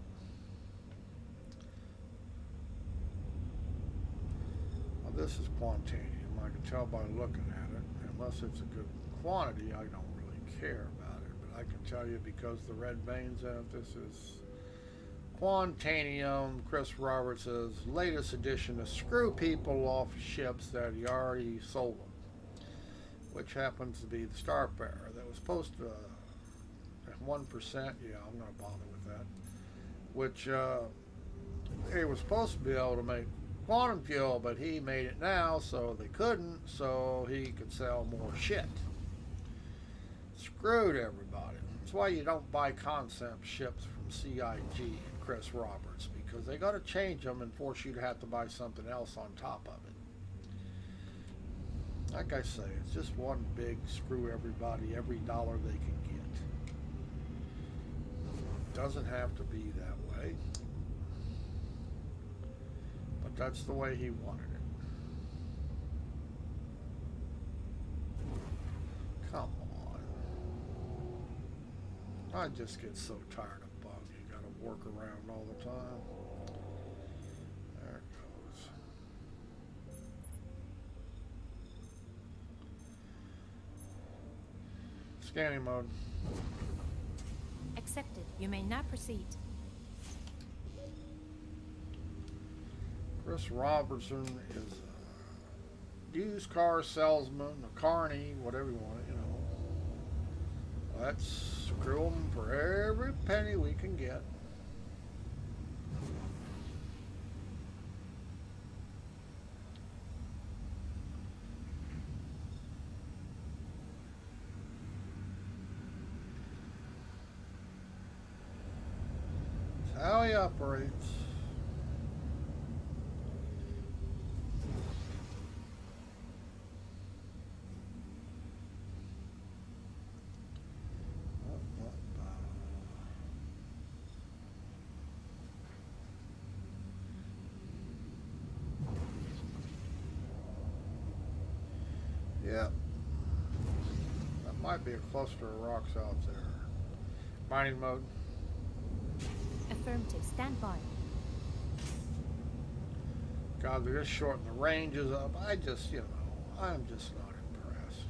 Well, this is quantanium. I can tell by looking at it. Unless it's a good quantity, I don't really care about it. But I can tell you because the red veins in it, this is quantanium, Chris Roberts' latest edition to screw people off ships that he already sold them. Which happens to be the Starfarer that was supposed to... 1%, yeah, I'm not bothered with that. Which it was supposed to be able to make quantum fuel, but he made it now, so they couldn't, so he could sell more shit. Screwed everybody. That's why you don't buy concept ships from CIG and Chris Roberts, because they got to change them and force you to have to buy something else on top of it. Like I say, it's just one big screw everybody, every dollar they can get. Doesn't have to be that way, but that's the way he wanted it. Come on. I just get so tired of bugs. You gotta work around all the time. There it goes. Scanning mode. Accepted. You may now proceed. Chris Robertson is a used car salesman, a carny, whatever you want, you know. Let's screw him for every penny we can get. That's how he operates. Yep. That might be a cluster of rocks out there. Mining mode. Affirmative. Stand by. God, they're just shorting the ranges up. I just, you know, I'm just not impressed.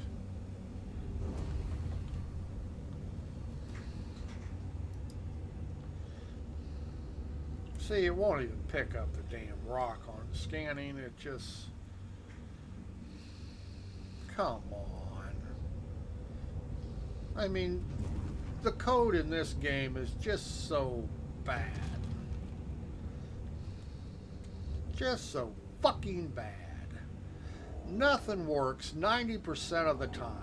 See, it won't even pick up the damn rock on scanning. It just... Come on. I mean, the code in this game is just so bad. Just so fucking bad. Nothing works 90% of the time.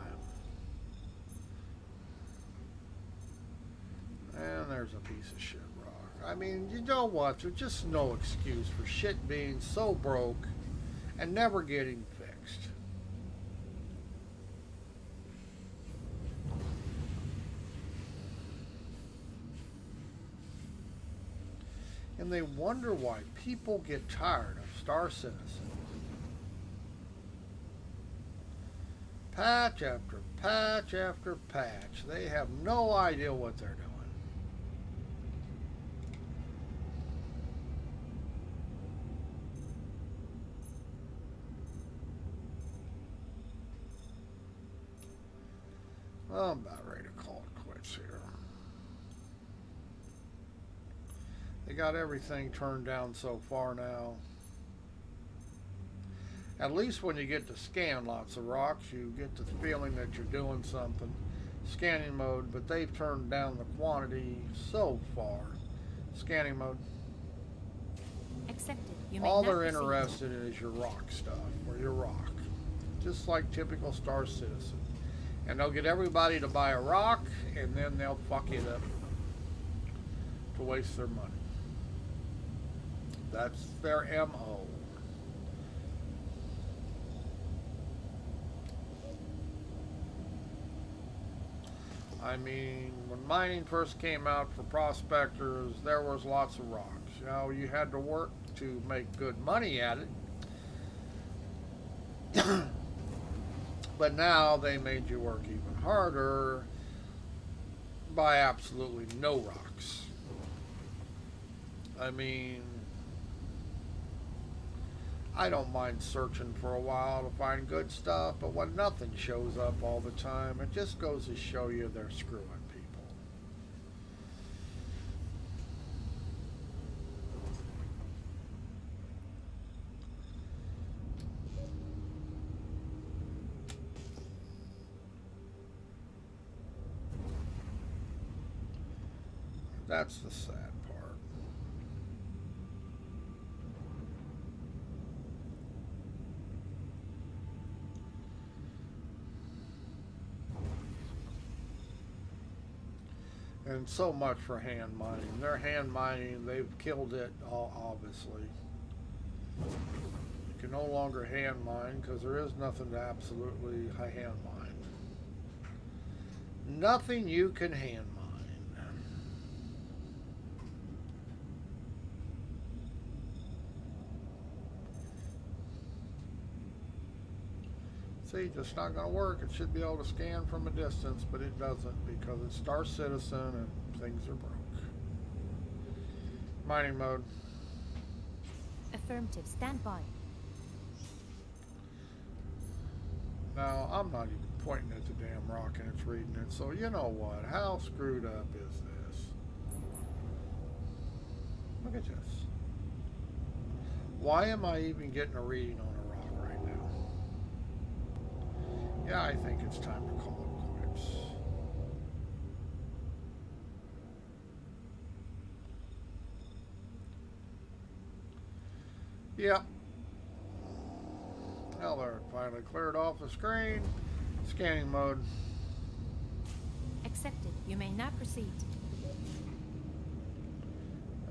And there's a piece of shit rock. I mean, you know what? There's just no excuse for shit being so broke and never getting fixed. And they wonder why people get tired of Star Citizen. Patch after patch after patch. They have no idea what they're doing. Well, I'm about ready to call it quits here. They got everything turned down so far now. At least when you get to scan lots of rocks, you get the feeling that you're doing something. Scanning mode, but they've turned down the quantity so far. Scanning mode. Accepted. You may All now they're proceed. interested in is your rock stuff, or your rock. Just like typical Star Citizen. And they'll get everybody to buy a rock, and then they'll fuck it up to waste their money. That's their MO. I mean, when mining first came out for prospectors, there was lots of rocks. You know, you had to work to make good money at it. But now they made you work even harder by absolutely no rocks. I mean, I don't mind searching for a while to find good stuff, but when nothing shows up all the time, it just goes to show you they're screwing people. That's the sad part. And so much for hand mining. They're hand mining. They've killed it, obviously. You can no longer hand mine because there is nothing to absolutely hand mine. Nothing you can hand mine. See, just not going to work. It should be able to scan from a distance, but it doesn't because it's Star Citizen and things are broke. Mining mode. Affirmative. Stand by. Now, I'm not even pointing at the damn rock and it's reading it, so you know what? How screwed up is this? Look at this. Why am I even getting a reading on a rock right now? Yeah, I think it's time to call it quits. Yep. Now they're finally cleared off the screen. Scanning mode. Accepted. You may now proceed.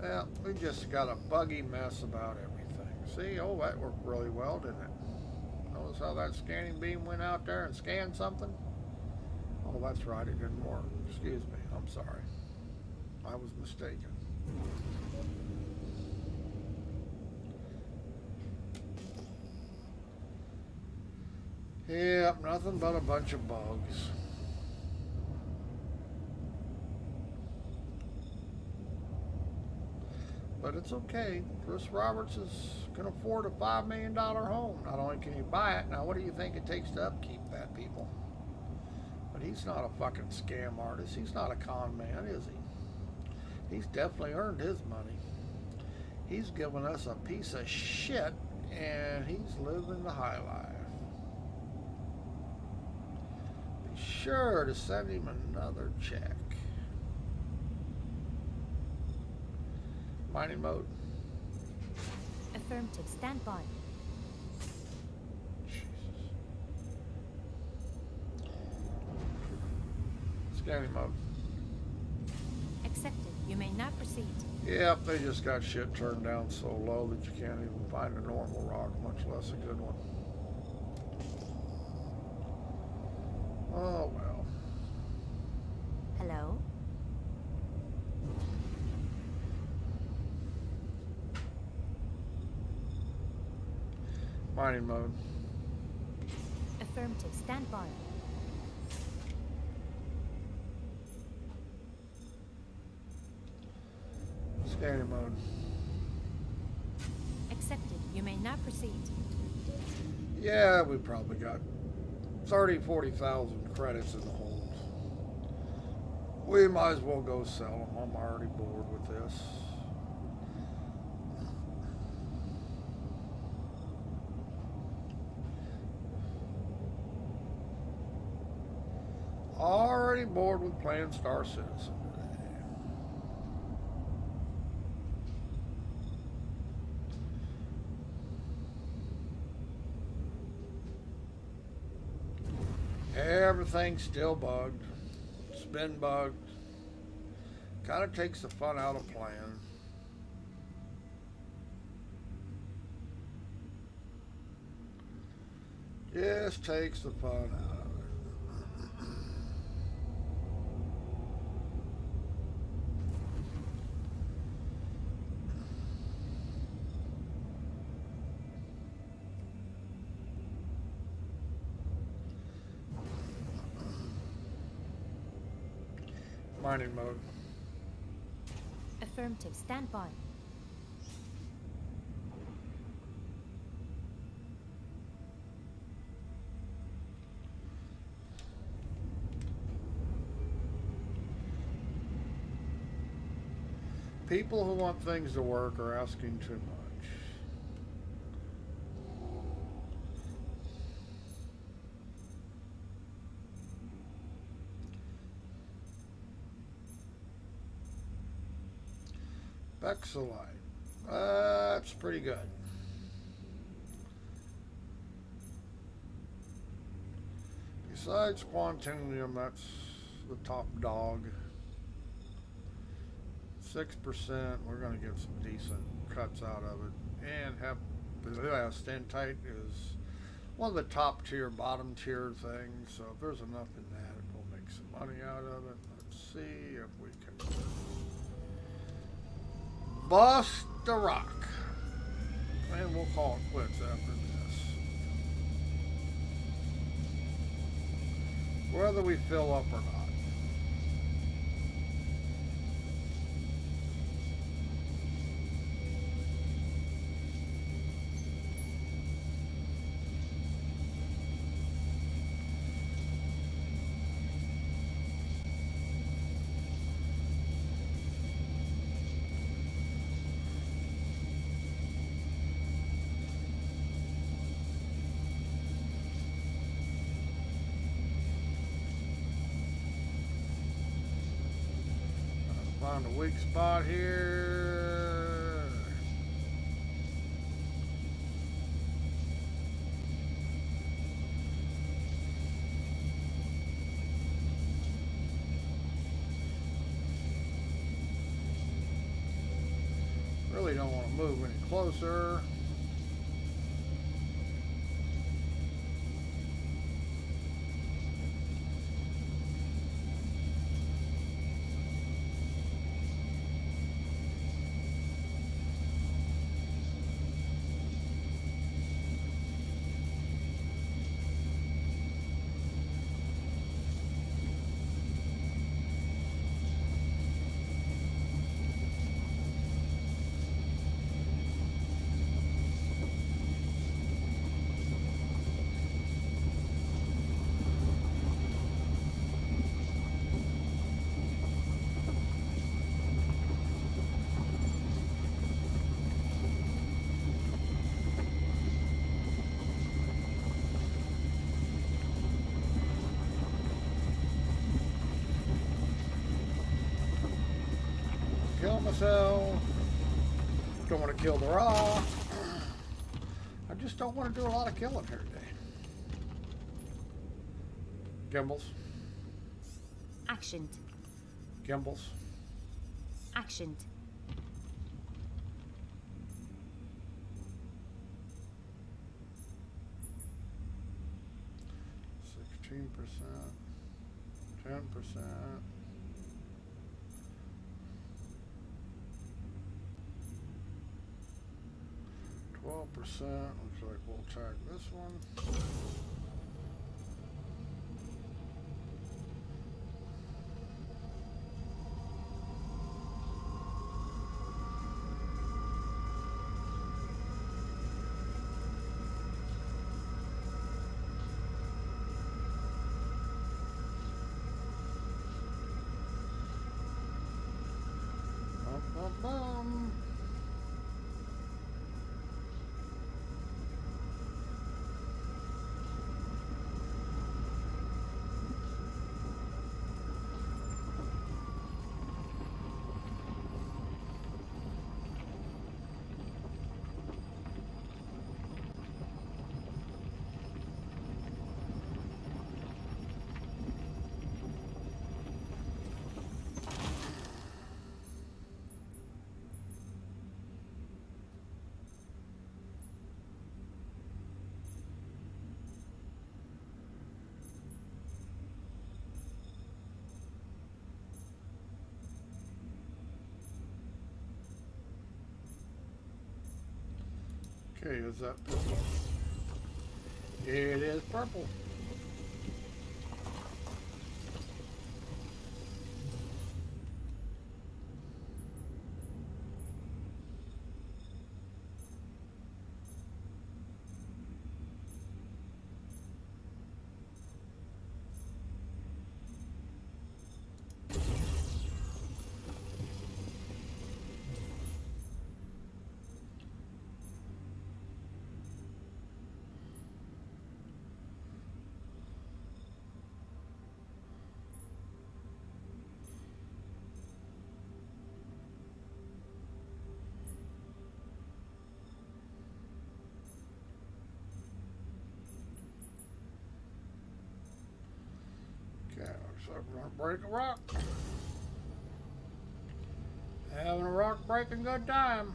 Yeah, we just got a buggy mess about everything. See, oh, that worked really well, didn't it? Notice how that scanning beam went out there and scanned something? Oh, that's right, it didn't work. Excuse me, I'm sorry. I was mistaken. Yep, nothing but a bunch of bugs. But it's okay. Chris Roberts can afford a $5 million home. Not only can he buy it, now what do you think it takes to upkeep that, people? But he's not a fucking scam artist. He's not a con man, is he? He's definitely earned his money. He's given us a piece of shit, and he's living the high life. Be sure to send him another check. Mining mode. Affirmative. Stand by. Jesus. Scanning mode. Accepted. You may now proceed. Yep, they just got shit turned down so low that you can't even find a normal rock, much less a good one. Oh well. Hello? Mining mode. Affirmative. Stand by. Scanning mode. Accepted. You may now proceed. Yeah, we probably got 40,000 credits in the hold. We might as well go sell them. I'm already bored with this. Already bored with playing Star Citizen today. Everything's still bugged. It's been bugged. Kind of takes the fun out of playing. Just takes the fun out of it. Mining mode. Affirmative. Stand by. People who want things to work are asking too much. Bexolite. That's pretty good. Besides Quantinium, that's the top dog. 6%. We're going to get some decent cuts out of it. And have stentite is one of the top tier, bottom tier things. So if there's enough in that, it will make some money out of it. Let's see if we can bust the rock. And we'll call it quits after this. Whether we fill up or not. Find a weak spot here. Really don't want to move any closer. Kill myself. Don't want to kill the raw. I just don't want to do a lot of killing here today. Gimbals. Actioned. Gimbals. Actioned. %, 10%. 12%. Looks like we'll tag this one. Bum, bum, bum. Okay, is that purple? It is purple. Okay, looks like we're gonna break a rock. Having a rock breaking good time.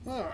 All right.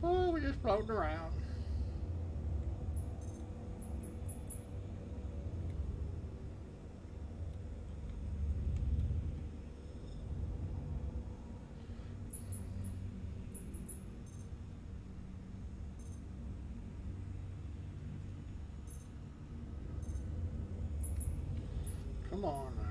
Oh, we're just floating around. Come on now.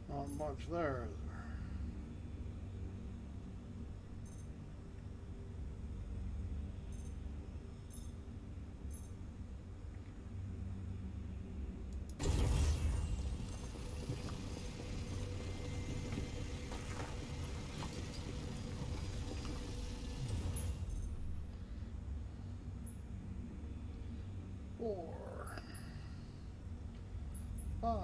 Not much there, is there? Four, five.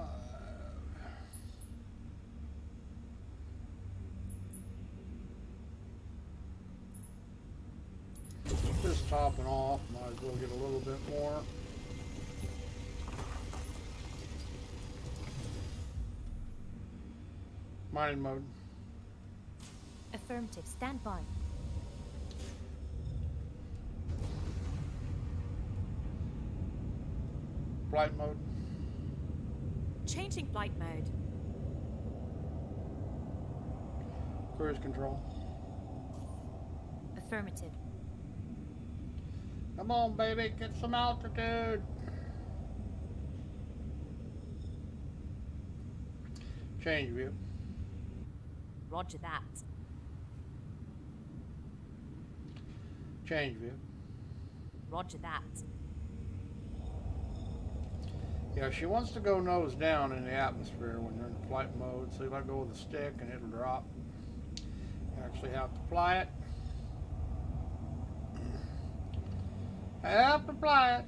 Just topping off, might as well get a little bit more. Mining mode. Affirmative. Stand by. Flight mode. Changing flight mode. Cruise control. Affirmative. Come on, baby, get some altitude. Change view. Roger that. Change view. Roger that. Yeah, she wants to go nose down in the atmosphere when you're in flight mode. So if I go with a stick and it'll drop. You actually have to fly it. I have to fly it.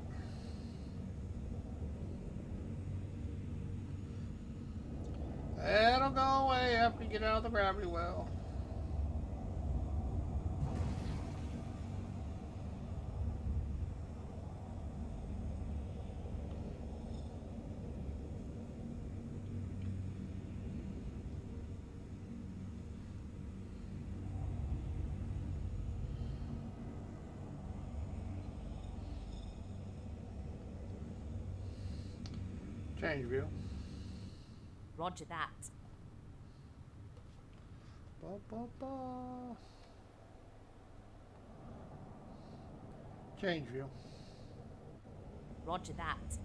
It'll go away after you get out of the gravity well. Change view. Roger that. Ba, ba, ba. Change view. Roger that.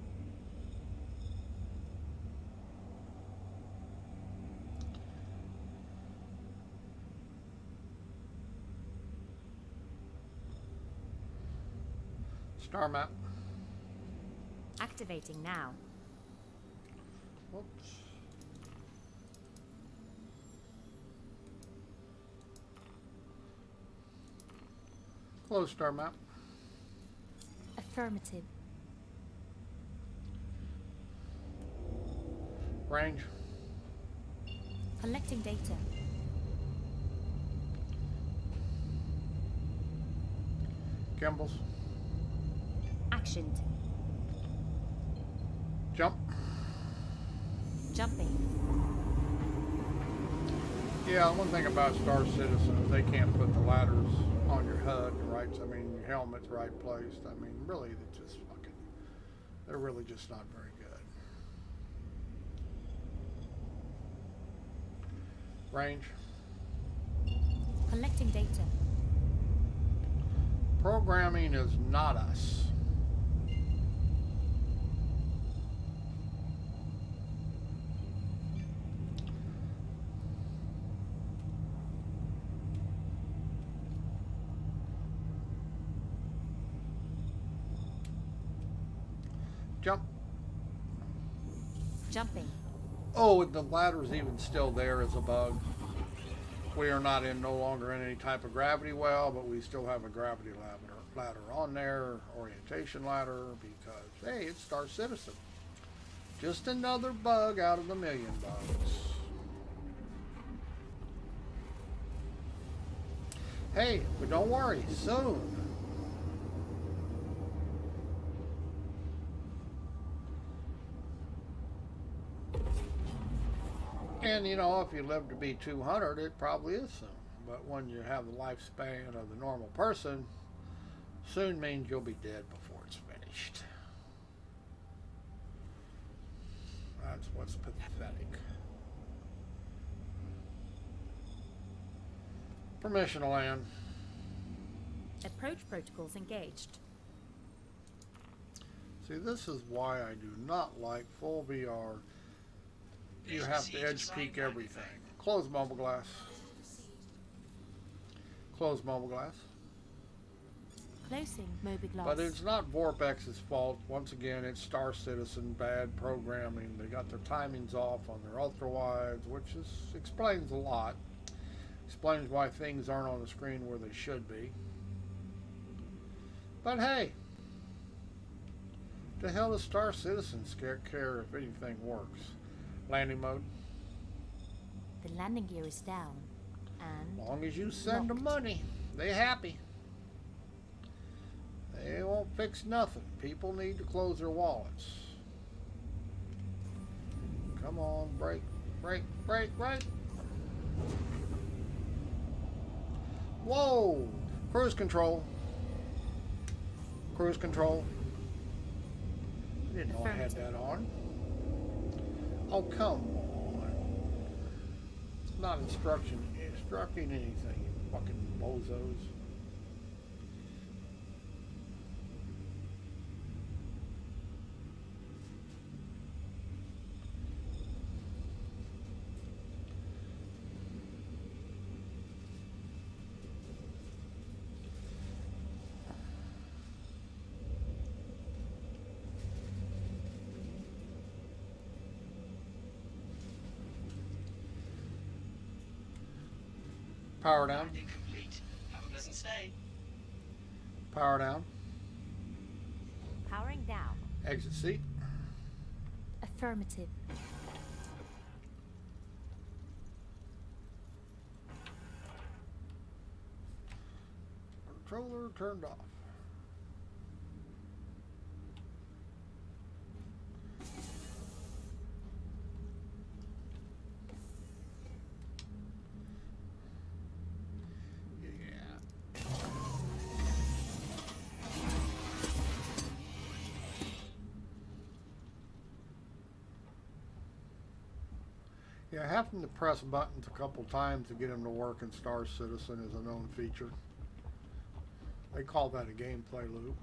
Star map. Activating now. Whoops. Close star map. Affirmative. Range. Collecting data. Gimbals. Actioned. Jump. Jumping. Yeah, one thing about Star Citizen is they can't put the ladders on your HUD, right? I mean, your helmet's right placed. I mean, really, they're really just not very good. Range. Collecting data. Programming is not us. Jump. Jumping. Oh, the ladder's even still there as a bug. We are not no longer in any type of gravity well, but we still have a gravity ladder on there, orientation ladder, because, hey, it's Star Citizen. Just another bug out of the million bugs. Hey, but don't worry, soon. And, you know, if you live to be 200, it probably is soon. But when you have the lifespan of the normal person, soon means you'll be dead before it's finished. That's what's pathetic. Permission to land. Approach protocols engaged. See, this is why I do not like full VR. You have to edge peek everything. Close mobile glass. Close mobile glass. Closing mobile glass. But it's not Vorpex's fault. Once again, it's Star Citizen bad programming. They got their timings off on their ultra wides, which explains a lot. Explains why things aren't on the screen where they should be. But hey, the hell does Star Citizen care if anything works? Landing mode. The landing gear is down. And As long as you send them money, they happy. They won't fix nothing. People need to close their wallets. Come on, break, break, break, break. Whoa! Cruise control. Cruise control. I didn't know I had that on. Oh, come on. It's not instructing anything, you fucking bozos. Power down. Landing complete. Have a pleasant stay. Power down. powering down. Exit seat. Affirmative. Controller turned off. Yeah, having to press buttons a couple times to get them to work in Star Citizen is a known feature. They call that a gameplay loop.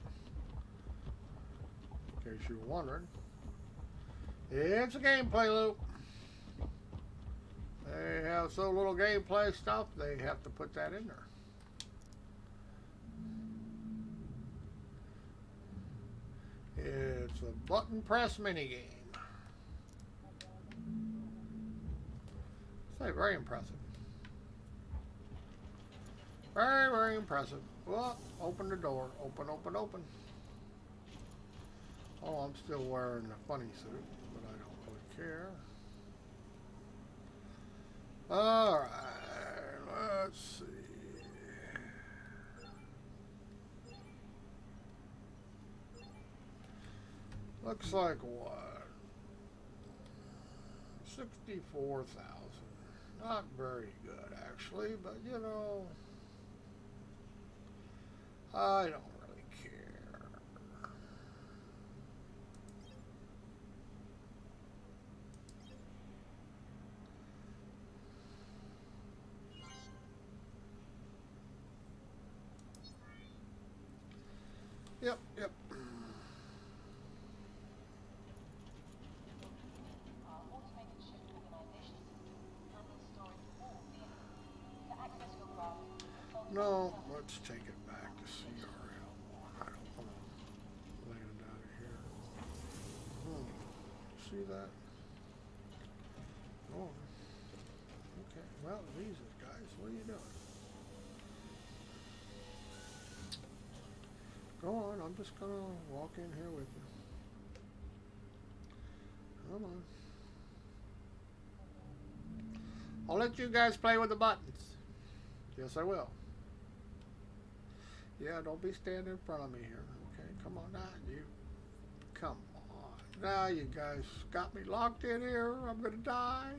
In case you were wondering. It's a gameplay loop. They have so little gameplay stuff, they have to put that in there. It's a button press minigame. Very impressive. Very, very impressive. Well, open the door. Open, open, open. Oh, I'm still wearing a funny suit, but I don't really care. Alright, let's see. Looks like what? 64,000. Not very good, actually, but you know, I don't really care. Yep, yep. No, let's take it back to CRL. I don't want to land out of here. See that? Oh, okay. Well, Jesus, guys, what are you doing? Go on, I'm just gonna walk in here with you. Come on. I'll let you guys play with the buttons. Yes, I will. Yeah, don't be standing in front of me here. Okay, come on now, you. Come on. Now you guys got me locked in here. I'm gonna die.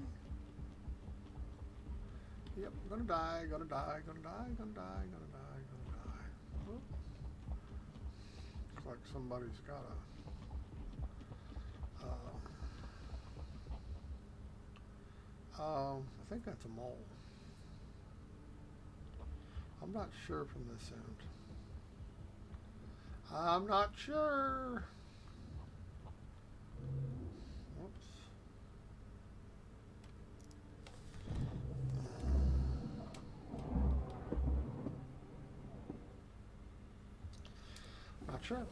Yep, I'm gonna die, gonna die, gonna die, gonna die, gonna die, gonna die. Oh. Looks like somebody's got I think that's a mole. I'm not sure from this end. I'm not sure. Whoops. Not sure.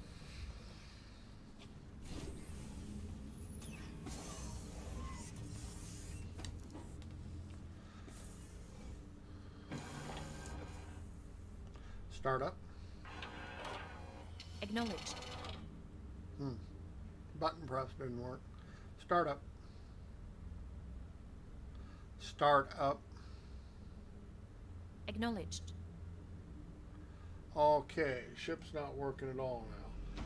Start up. Acknowledged. Button press didn't work. Start up. Start up. Acknowledged. Okay, ship's not working at all now.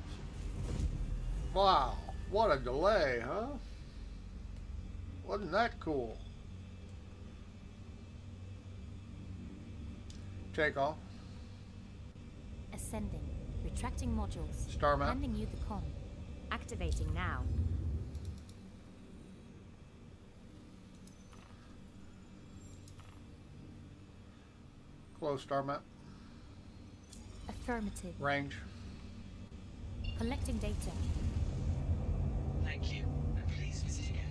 Wow, what a delay, huh? Wasn't that cool? Take off. Ascending. Retracting modules. Star map. Handing you the con. Activating now. Close star map. Affirmative. Range. Collecting data. Thank you, and please visit again.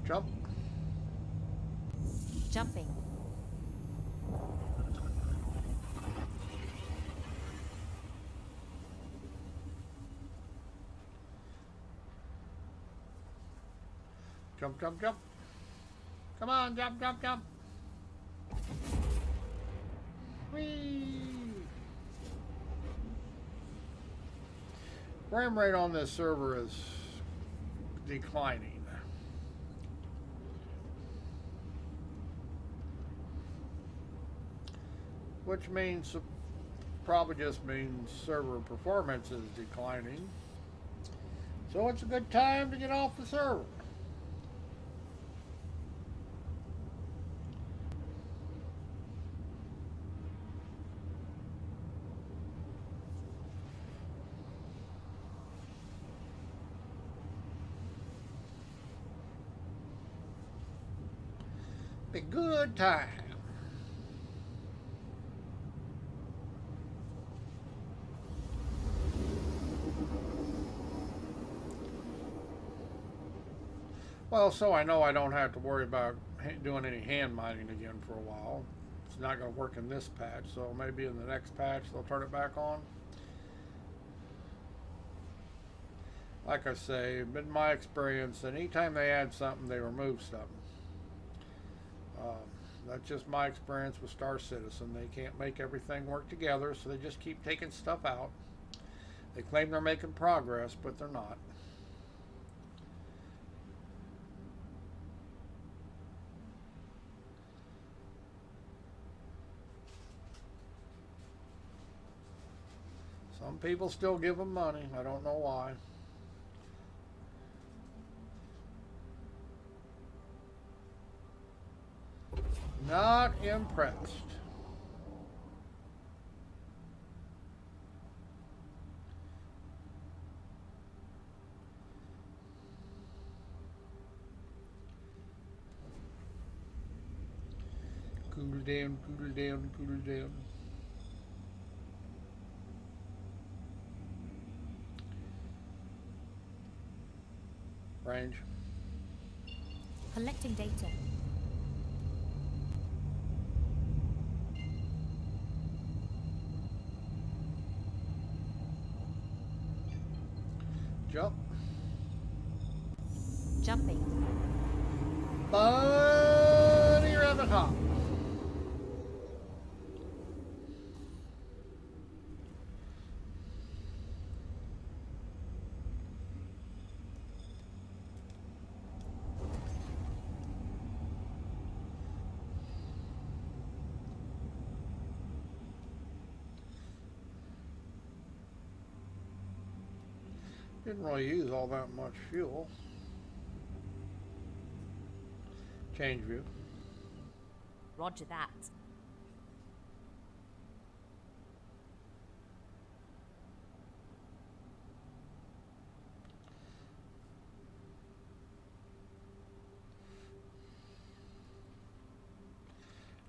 Jump. Jumping. Jump, jump, jump. Come on, jump, jump, jump. Whee! Frame rate on this server is declining. Which means, probably just means server performance is declining. So it's a good time to get off the server. A good time. Well, so I know I don't have to worry about doing any hand mining again for a while. It's not going to work in this patch, so maybe in the next patch they'll turn it back on. Like I say, been my experience, anytime they add something, they remove something. That's just my experience with Star Citizen. They can't make everything work together, so they just keep taking stuff out. They claim they're making progress, but they're not. Some people still give them money. I don't know why. Not impressed. Cool down, cool down, cool down. Range. Collecting data. Jump. Jumping. Bunny rabbit hop. Didn't really use all that much fuel. Change view. Roger that.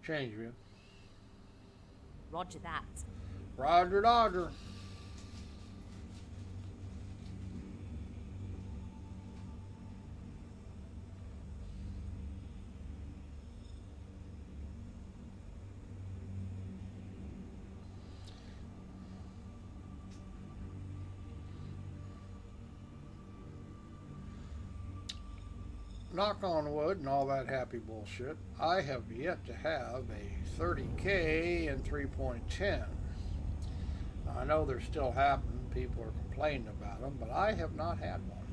Change view. Roger that. Roger Dodger. Knock on wood and all that happy bullshit, I have yet to have a 30K in 3.10. I know they're still happening, people are complaining about them, but I have not had one.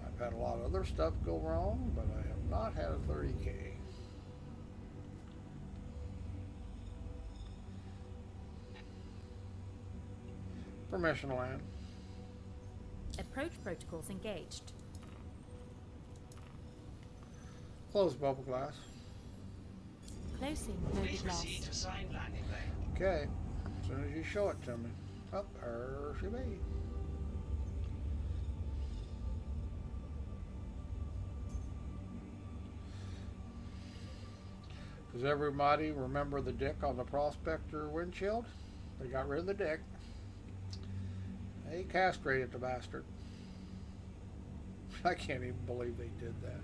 I've had a lot of other stuff go wrong, but I have not had a 30K. Permission land. Approach protocols engaged. Close bubble glass. Closing Please loaded proceed glass. to assigned landing bay. Okay, as soon as you show it to me. Oh, there she be. Does everybody remember the dick on the Prospector windshield? They got rid of the dick. They castrated the bastard. I can't even believe they did that.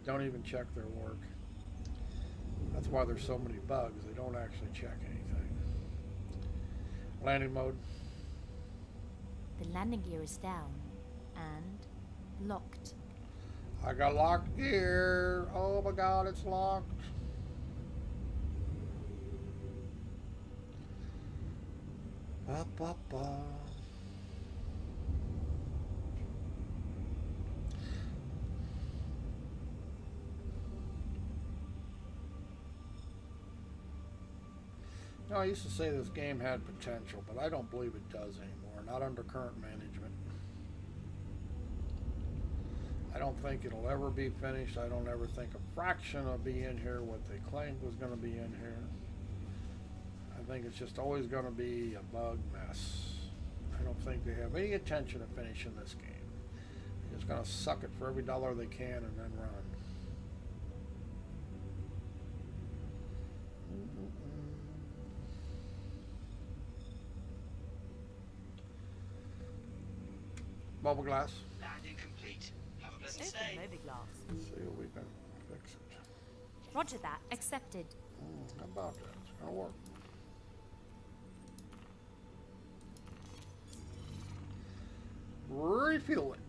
Don't even check their work. That's why there's so many bugs. They don't actually check anything. Landing mode. The landing gear is down and locked. I got locked gear. Oh my god, it's locked. Up, up, up. No, I used to say this game had potential, but I don't believe it does anymore. Not under current management. I don't think it'll ever be finished. I don't ever think a fraction will be in here what they claimed was going to be in here. I think it's just always going to be a bug mess. I don't think they have any intention of finishing this game. They're just going to suck it for every dollar they can and then run. Bubble glass. Landing complete. Have a pleasant Open stay. moby glass. Let's see if we can fix it. Roger that. Accepted. How about that? It's gonna work. Refuel it.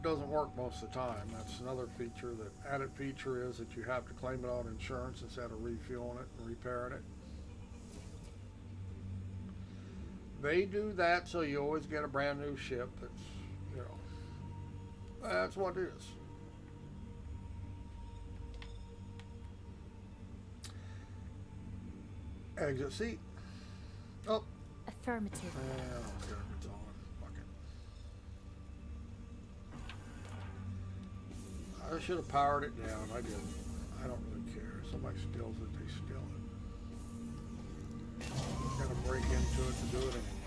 doesn't work most of the time. That's another feature. That added feature is that you have to claim it on insurance instead of refueling it and repairing it. They do that so you always get a brand new ship. That's, you know, that's what it is. Exit seat. Oh. Affirmative. I don't care if it's on. Fuck it. I should have powered it down. I didn't. I don't really care. If somebody steals it, they steal it. Gotta break into it to do it anyway.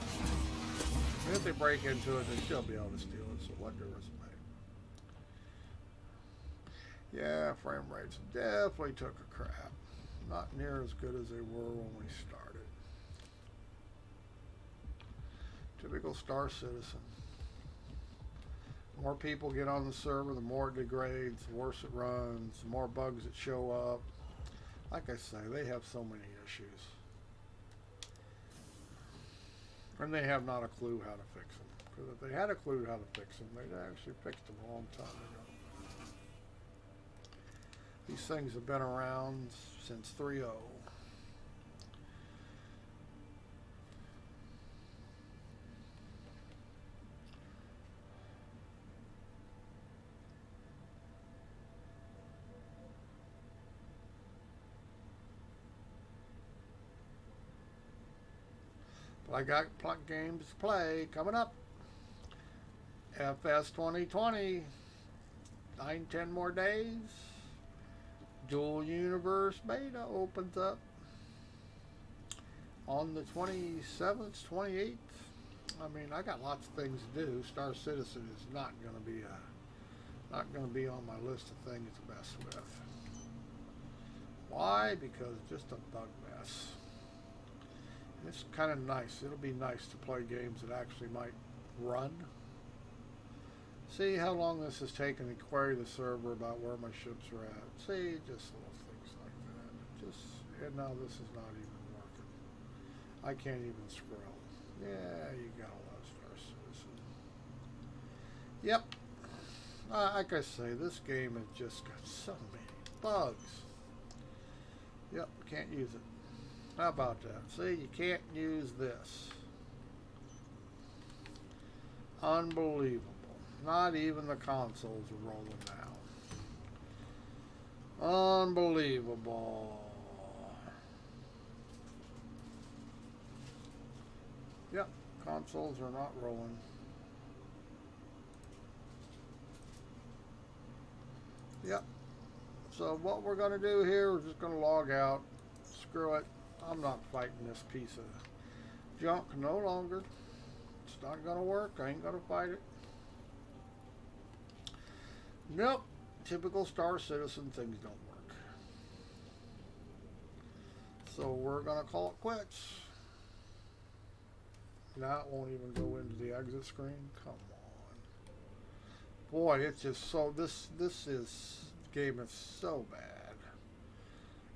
And if they break into it, they still be able to steal it. So what difference does it make? Yeah, frame rates definitely took a crap. Not near as good as they were when we started. Typical Star Citizen. The more people get on the server, the more it degrades, the worse it runs, the more bugs that show up. Like I say, they have so many issues. And they have not a clue how to fix them. Because if they had a clue how to fix them, they'd actually fixed them a long time ago. These things have been around since 3.0. But I got games to play coming up. FS 2020. 9-10 more days. Dual Universe Beta opens up on the 27th, 28th. I mean, I got lots of things to do. Star Citizen is not going to be on my list of things to mess with. Why? Because it's just a bug mess. It's kind of nice. It'll be nice to play games that actually might run. See how long this has taken to query the server about where my ships are at. See, just little things like that. And now this is not even working. I can't even scroll. Yeah, you gotta love Star Citizen. Yep. Like I say, this game has just got so many bugs. Yep, can't use it. How about that? See, you can't use this. Unbelievable. Not even the consoles are rolling now. Unbelievable. Yep, consoles are not rolling. Yep. So what we're going to do here, we're just going to log out. Screw it. I'm not fighting this piece of junk no longer. It's not going to work. I ain't going to fight it. Nope. Typical Star Citizen, things don't work. So we're going to call it quits. Now it won't even go into the exit screen. Come on. Boy, it's just so, this game is so bad.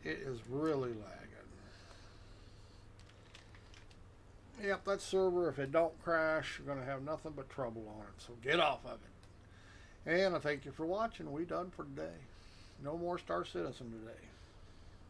It is really lagging. Yep, that server, if it don't crash, you're going to have nothing but trouble on it. So get off of it. And I thank you for watching. We done for today. No more Star Citizen today.